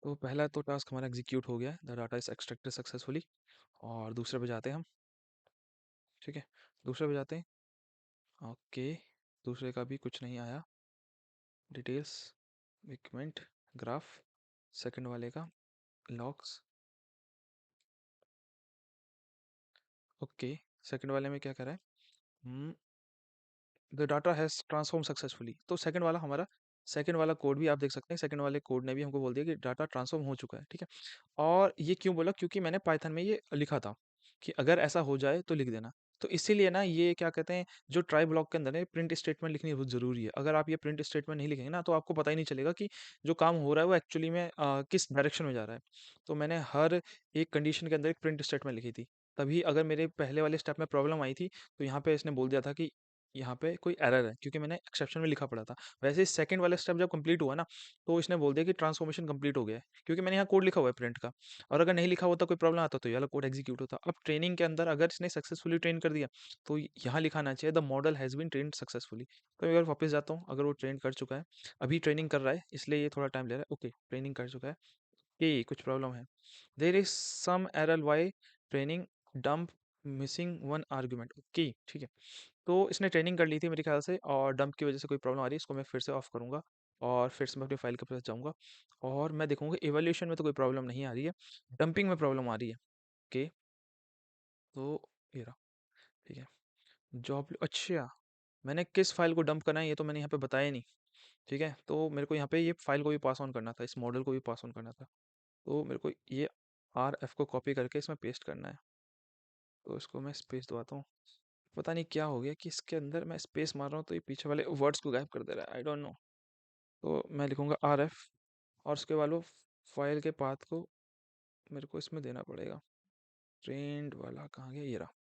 तो पहला तो टास्क हमारा एग्जीक्यूट हो गया है, the data is extracted successfully. और दूसरे पे जाते हैं हम, ठीक है। दूसरे पे जाते हैं, ओके। दूसरे का भी कुछ नहीं आया, डिटेल्स, इक्विपमेंट, ग्राफ। सेकंड वाले का लॉग्स, ओके। सेकंड वाले में क्या कर रहा है, the data has transform successfully. तो सेकंड वाला हमारा, सेकंड वाला कोड भी आप देख सकते हैं, सेकंड वाले कोड ने भी हमको बोल दिया कि डाटा ट्रांसफॉर्म हो चुका है, ठीक है। और ये क्यों बोला, क्योंकि मैंने पाइथन में ये लिखा था कि अगर ऐसा हो जाए तो लिख देना। तो इसीलिए ना ये क्या कहते हैं, जो ट्राई ब्लॉक के अंदर है प्रिंट स्टेटमेंट लिखनी बहुत ज़रूरी है। अगर आप ये प्रिंट स्टेटमेंट नहीं लिखेंगे ना, तो आपको पता ही नहीं चलेगा कि जो काम हो रहा है वो एक्चुअली में किस डायरेक्शन में जा रहा है। तो मैंने हर एक कंडीशन के अंदर एक प्रिंट स्टेटमेंट लिखी थी। तभी अगर मेरे पहले वाले स्टेप में प्रॉब्लम आई थी, तो यहाँ पे इसने बोल दिया था कि यहाँ पे कोई एरर है, क्योंकि मैंने एक्सेप्शन में लिखा पड़ा था। वैसे ही सेकंड वाला स्टेप जब कंप्लीट हुआ ना, तो इसने बोल दिया कि ट्रांसफॉर्मेशन कंप्लीट हो गया है, क्योंकि मैंने यहाँ कोड लिखा हुआ है प्रिंट का। और अगर नहीं लिखा होता, कोई प्रॉब्लम आता, तो ये वाला कोड एग्जीक्यूट होता। अब ट्रेनिंग के अंदर अगर इसने सक्सेसफुली ट्रेन कर दिया, तो यहाँ लिखाना चाहिए the model has been trained successfully. तो एक बार वापस जाता हूँ, अगर वो ट्रेन कर चुका है, अभी ट्रेनिंग कर रहा है इसलिए ये थोड़ा टाइम ले रहा है। ओके, ट्रेनिंग कर चुका है, ये कुछ प्रॉब्लम है, there is some error why training dump missing one argument. Okay, ठीक है। तो इसने ट्रेनिंग कर ली थी मेरे ख्याल से, और डंप की वजह से कोई प्रॉब्लम आ रही है। इसको मैं फिर से ऑफ करूँगा, और फिर से मैं अपनी फाइल के पास जाऊँगा, और मैं देखूँगा इवैल्यूएशन में तो कोई प्रॉब्लम नहीं आ रही है, डंपिंग में प्रॉब्लम आ रही है। ओके, तो ये रहा, ठीक है। जॉब, अच्छा, मैंने किस फाइल को डंप करना है ये तो मैंने यहाँ पे बताया ही नहीं, ठीक है। तो मेरे को यहाँ पे ये फाइल को भी पास ऑन करना था, इस मॉडल को भी पास ऑन करना था। तो मेरे को ये RF को कॉपी करके इसमें पेस्ट करना है। तो इसको मैं स्पेस दबाता हूँ। पता नहीं क्या हो गया कि इसके अंदर मैं स्पेस मार रहा हूँ तो ये पीछे वाले वर्ड्स को गायब कर दे रहा है, आई डोंट नो। तो मैं लिखूंगा RF, और उसके वालों फाइल के पाथ को मेरे को इसमें देना पड़ेगा। ट्रेंड वाला कहाँ गया, ये रहा,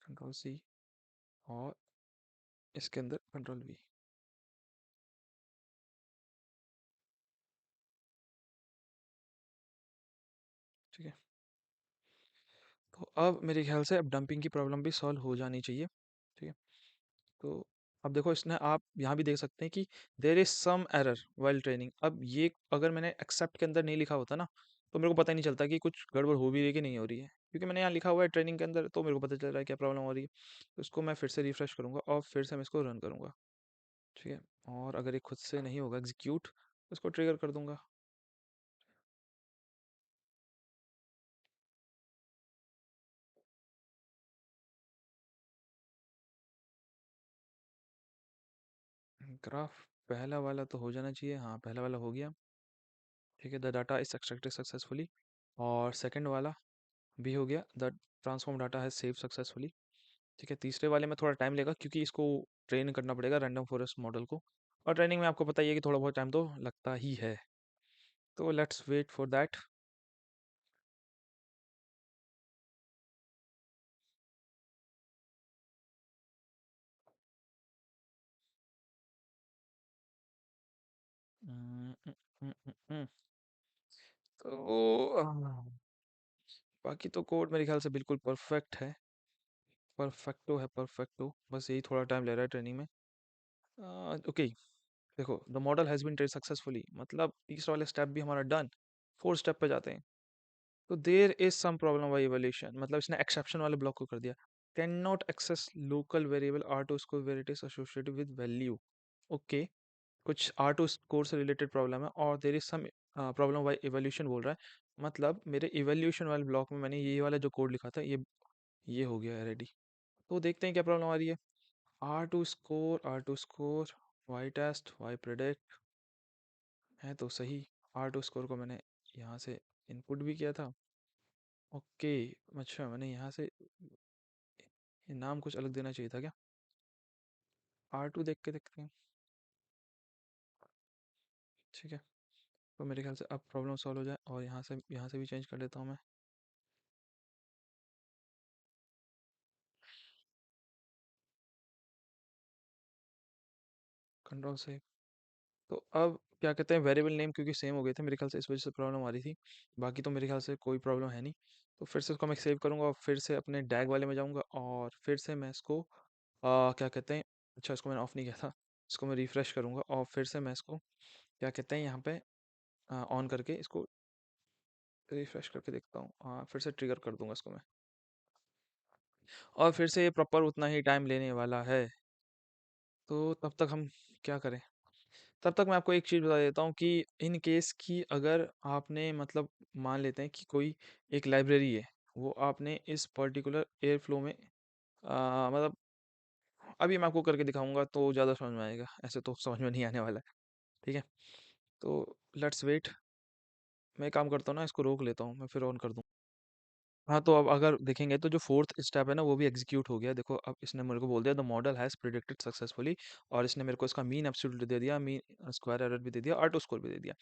कंट्रोल C, और इसके अंदर कंट्रोल V। ठीक है। तो अब मेरे ख्याल से अब डंपिंग की प्रॉब्लम भी सॉल्व हो जानी चाहिए। ठीक है। तो अब देखो इसने आप यहाँ भी देख सकते हैं कि there is some error while training. अब ये अगर मैंने एक्सेप्ट के अंदर नहीं लिखा होता ना, तो मेरे को पता ही नहीं चलता कि कुछ गड़बड़ हो भी रही है कि नहीं हो रही है, क्योंकि मैंने यहाँ लिखा हुआ है ट्रेनिंग के अंदर, तो मेरे को पता चल रहा है क्या प्रॉब्लम हो रही है। तो इसको मैं फिर से रिफ्रेश करूँगा और फिर से मैं इसको रन करूँगा। ठीक है। और अगर ये खुद से नहीं होगा एग्जीक्यूट, तो इसको ट्रिगर कर दूंगा। ग्राफ पहला वाला तो हो जाना चाहिए, हाँ पहला वाला हो गया। ठीक है, the data is extracted successfully. और सेकंड वाला भी हो गया, द ट्रांसफॉर्म डाटा है सेव सक्सेसफुली। ठीक है, तीसरे वाले में थोड़ा टाइम लेगा क्योंकि इसको ट्रेन करना पड़ेगा रैंडम फॉरेस्ट मॉडल को, और ट्रेनिंग में आपको पता ही है कि थोड़ा बहुत टाइम तो लगता ही है। तो लेट्स वेट फॉर दैट। तो बाकी तो कोड मेरे ख्याल से बिल्कुल परफेक्ट है। परफेक्टो है, परफेक्टो, बस यही थोड़ा टाइम ले रहा है ट्रेनिंग में। ओके। देखो, the model has been train successfully, मतलब तीसरा वाला स्टेप भी हमारा डन। फोर्थ स्टेप पे जाते हैं। तो there is some problem by evolution, मतलब इसने एक्सेप्शन वाले ब्लॉक को कर दिया। Can not access local variable R two score where it is associated with value. Okay, कुछ आर टू स्कोर से रिलेटेड प्रॉब्लम है और there is some problem by evolution बोल रहा है। मतलब मेरे इवोल्यूशन वाले ब्लॉक में मैंने ये वाला जो कोड लिखा था, ये हो गया है रेडी। तो देखते हैं क्या प्रॉब्लम आ रही है। R two score, Y test, Y predict है तो सही। आर टू स्कोर को मैंने यहाँ से इनपुट भी किया था। ओके। अच्छा, मैंने यहाँ से ये नाम कुछ अलग देना चाहिए था क्या। आर टू देख के देखते हैं। ठीक है। तो मेरे ख्याल से अब प्रॉब्लम सॉल्व हो जाए, और यहाँ से भी चेंज कर देता हूँ मैं। कंट्रोल से। तो अब क्या कहते हैं, वेरिएबल नेम क्योंकि सेम हो गए थे मेरे ख्याल से, इस वजह से प्रॉब्लम आ रही थी। बाकी तो मेरे ख्याल से कोई प्रॉब्लम है नहीं। तो फिर से इसको मैं सेव करूँगा और फिर से अपने डैग वाले में जाऊँगा, और फिर से मैं इसको क्या कहते हैं, अच्छा इसको मैंने ऑफ नहीं किया था, इसको मैं रिफ्रेश करूँगा और फिर से मैं इसको क्या कहते हैं यहाँ पे ऑन करके इसको रिफ्रेश करके देखता हूँ। हाँ, फिर से ट्रिगर कर दूंगा इसको मैं, और फिर से ये प्रॉपर उतना ही टाइम लेने वाला है। तो तब तक हम क्या करें। तब तक मैं आपको एक चीज़ बता देता हूँ कि इन केस की अगर आपने मतलब मान लेते हैं कि कोई एक लाइब्रेरी है, वो आपने इस पर्टिकुलर एयर फ्लो में मतलब अभी मैं आपको करके दिखाऊंगा तो ज़्यादा समझ में आएगा, ऐसे तो समझ में नहीं आने वाला है। ठीक है। तो लेट्स वेट। मैं एक काम करता हूँ ना, इसको रोक लेता हूँ, मैं फिर ऑन कर दूँ। हाँ, तो अब अगर देखेंगे तो जो फोर्थ स्टेप है ना, वो भी एग्जीक्यूट हो गया। देखो अब इसने मेरे को बोल दिया the model has predicted successfully, और इसने मेरे को इसका मीन एब्सोल्यूट दे दिया, मीन स्क्वायर एरर भी दे दिया, ऑटो स्कोर भी दे दिया।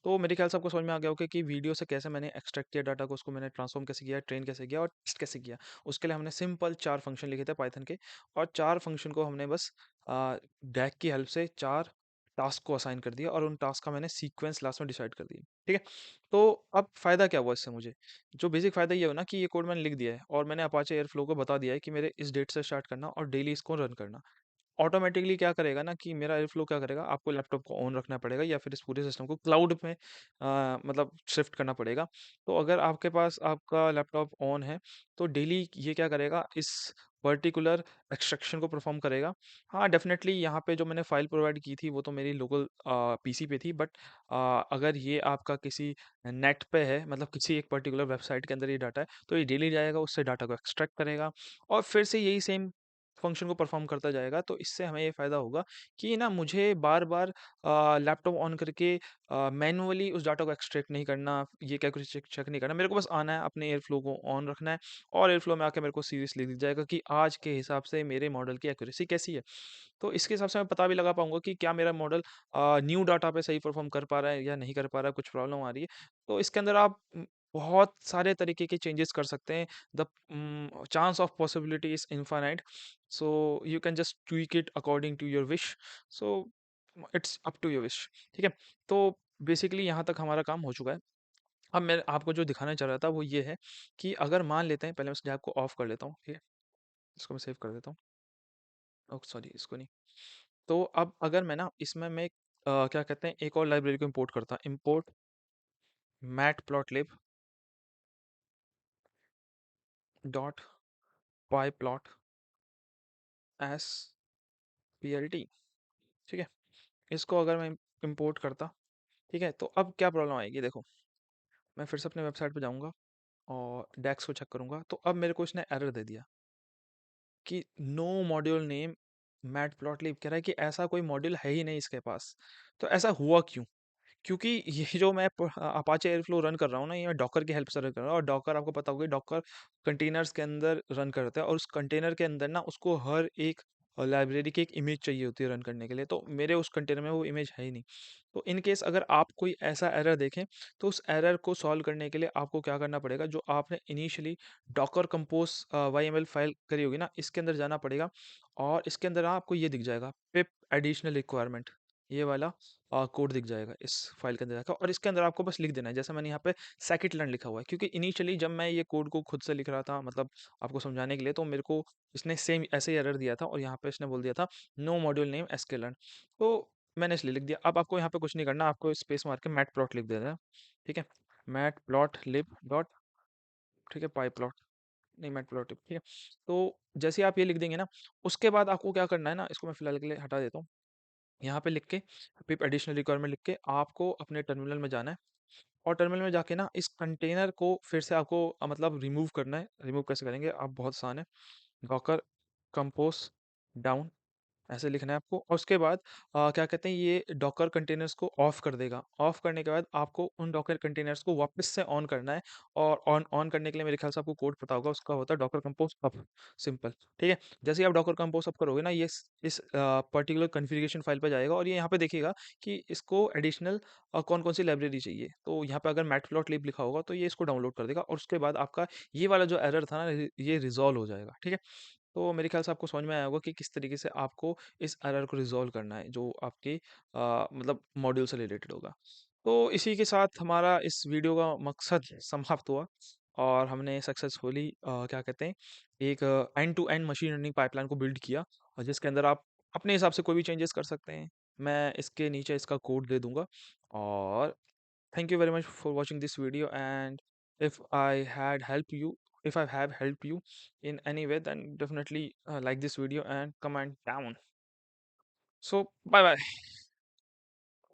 तो मेरे ख्याल से आपको समझ में आ गया होगा कि वीडियो से कैसे मैंने एक्सट्रैक्ट किया डाटा को, उसको मैंने ट्रांसफॉर्म कैसे किया, ट्रेन कैसे किया और टेस्ट कैसे किया। उसके लिए हमने सिंपल 4 फंक्शन लिखे थे पाइथन के, और 4 फंक्शन को हमने बस डैग की हेल्प से 4 टास्क को असाइन कर दिया, और उन टास्क का मैंने सीक्वेंस लास्ट में डिसाइड कर दिया। ठीक है। तो अब फ़ायदा क्या हुआ इससे मुझे? जो बेसिक फ़ायदा ये हो ना कि ये कोड मैंने लिख दिया है और मैंने अपाचे एयरफ्लो को बता दिया है कि मेरे इस डेट से स्टार्ट करना और डेली इसको रन करना। ऑटोमेटिकली क्या करेगा ना कि मेरा एयरफ्लो क्या करेगा, आपको लैपटॉप को ऑन रखना पड़ेगा या फिर इस पूरे सिस्टम को क्लाउड में मतलब शिफ्ट करना पड़ेगा। तो अगर आपके पास आपका लैपटॉप ऑन है, तो डेली ये क्या करेगा, इस पर्टिकुलर एक्सट्रैक्शन को परफॉर्म करेगा। हाँ, डेफिनेटली यहाँ पे जो मैंने फाइल प्रोवाइड की थी वो तो मेरी लोकल पीसी पे थी, बट अगर ये आपका किसी नेट पे है, मतलब किसी एक पर्टिकुलर वेबसाइट के अंदर ये डाटा है, तो ये डेली जाएगा, उससे डाटा को एक्सट्रैक्ट करेगा और फिर से यही सेम फंक्शन को परफॉर्म करता जाएगा। तो इससे हमें ये फ़ायदा होगा कि ना मुझे बार-बार लैपटॉप ऑन करके मैनुअली उस डाटा को एक्सट्रैक्ट नहीं करना, ये क्या कुछ चेक चेक नहीं करना। मेरे को बस आना है, अपने एयरफ्लो को ऑन रखना है, और एयरफ्लो में आके मेरे को सीरियसली दिख जाएगा कि आज के हिसाब से मेरे मॉडल की एक्यूरेसी कैसी है। तो इसके हिसाब से मैं पता भी लगा पाऊँगा कि क्या मेरा मॉडल न्यू डाटा पे सही परफॉर्म कर पा रहा है या नहीं कर पा रहा है, कुछ प्रॉब्लम आ रही है। तो इसके अंदर आप बहुत सारे तरीके के चेंजेस कर सकते हैं। The chance of possibility is infinite, so you can just tweak it according to your wish. So it's up to your wish. ठीक है? तो बेसिकली यहाँ तक हमारा काम हो चुका है। अब मैं आपको जो दिखाना चाह रहा था वो ये है कि अगर मान लेते हैं, पहले मैं इस टैब को ऑफ कर लेता हूँ, ठीक है? इसको मैं सेव कर देता हूँ। ओह सॉरी, इसको नहीं। तो अब अगर मैं ना इसमें मैं क्या कहते हैं, एक और लाइब्रेरी को इंपोर्ट करता, import matplotlib dot pyplot S P L T, ठीक है? इसको अगर मैं इंपोर्ट करता, ठीक है, तो अब क्या प्रॉब्लम आएगी देखो। मैं फिर से अपने वेबसाइट पे जाऊंगा और डेक्स को चेक करूंगा, तो अब मेरे को इसने एरर दे दिया कि नो मॉड्यूल नेम मैटप्लॉटलिब, कह रहा है कि ऐसा कोई मॉड्यूल है ही नहीं इसके पास। तो ऐसा हुआ क्यों? क्योंकि ये जो मैं अपाचे एयरफ्लो रन कर रहा हूँ ना, ये डॉकर की हेल्प से रन कर रहा हूँ, और डॉकर आपको पता होगा डॉकर कंटेनर्स के अंदर रन करता है, और उस कंटेनर के अंदर ना उसको हर एक लाइब्रेरी की एक इमेज चाहिए होती है रन करने के लिए। तो मेरे उस कंटेनर में वो इमेज है ही नहीं। तो इन केस अगर आप कोई ऐसा एरर देखें, तो उस एरर को सॉल्व करने के लिए आपको क्या करना पड़ेगा, जो आपने initially docker compose Y file करी होगी ना, इसके अंदर जाना पड़ेगा, और इसके अंदर ना आपको ये दिख जाएगा पिप एडिशनल रिक्वायरमेंट, ये वाला कोड दिख जाएगा इस फाइल के अंदर जाकर, और इसके अंदर आपको बस लिख देना है, जैसे मैंने यहाँ पे सेकिट लर्न लिखा हुआ है, क्योंकि इनिशियली जब मैं ये कोड को खुद से लिख रहा था, मतलब आपको समझाने के लिए, तो मेरे को इसने सेम ऐसे ही एरर दिया था, और यहाँ पे इसने बोल दिया था नो मॉड्यूल नेम एसक्यूएल, तो मैंने इसलिए लिख दिया। अब आपको यहाँ पे कुछ नहीं करना, आपको स्पेस मार के मैट प्लॉट लिख देना है, ठीक है? मैट प्लॉट लिब डॉट, ठीक है, पाई प्लॉट, नहीं मैट प्लॉट लिब, ठीक है? तो जैसे ही आप ये लिख देंगे ना, उसके बाद आपको क्या करना है ना, इसको मैं फिलहाल के लिए हटा देता हूँ। यहाँ पे लिख के पिप एडिशनल रिक्वायरमेंट लिख के आपको अपने टर्मिनल में जाना है, और टर्मिनल में जाके ना इस कंटेनर को फिर से आपको मतलब रिमूव करना है। रिमूव कैसे करेंगे आप, बहुत आसान है, डॉकर कंपोज डाउन, ऐसे लिखना है आपको, और उसके बाद क्या कहते हैं, ये डॉकर कंटेनर्स को ऑफ कर देगा। ऑफ करने के बाद आपको उन डॉकर कंटेनर्स को वापस से ऑन करना है, और ऑन ऑन करने के लिए मेरे ख्याल से आपको कोड पता होगा, उसका होता है डॉकर कंपोज अप, सिंपल, ठीक है? जैसे ही आप डॉकर कंपोज अप करोगे ना, ये इस पर्टिकुलर कॉन्फ़िगरेशन फाइल पे जाएगा, और ये यहाँ पे देखिएगा कि इसको एडिशनल कौन कौन सी लाइब्रेरी चाहिए। तो यहाँ पे अगर मैटप्लॉटलिब लिखा होगा तो ये इसको डाउनलोड कर देगा, और उसके बाद आपका ये वाला जो एरर था ना, ये रिजॉल्व हो जाएगा, ठीक है? तो मेरे ख्याल से आपको समझ में आया होगा कि किस तरीके से आपको इस एरर को रिजॉल्व करना है, जो आपके मतलब मॉड्यूल से रिलेटेड होगा। तो इसी के साथ हमारा इस वीडियो का मकसद समाप्त हुआ, और हमने सक्सेसफुली क्या कहते हैं, एक end to end machine learning pipeline को बिल्ड किया, और जिसके अंदर आप अपने हिसाब से कोई भी चेंजेस कर सकते हैं। मैं इसके नीचे इसका कोड दे दूंगा, और thank you very much for watching this video, and if I had helped you, if I have helped you in any way, then definitely like this video and comment down. So bye bye.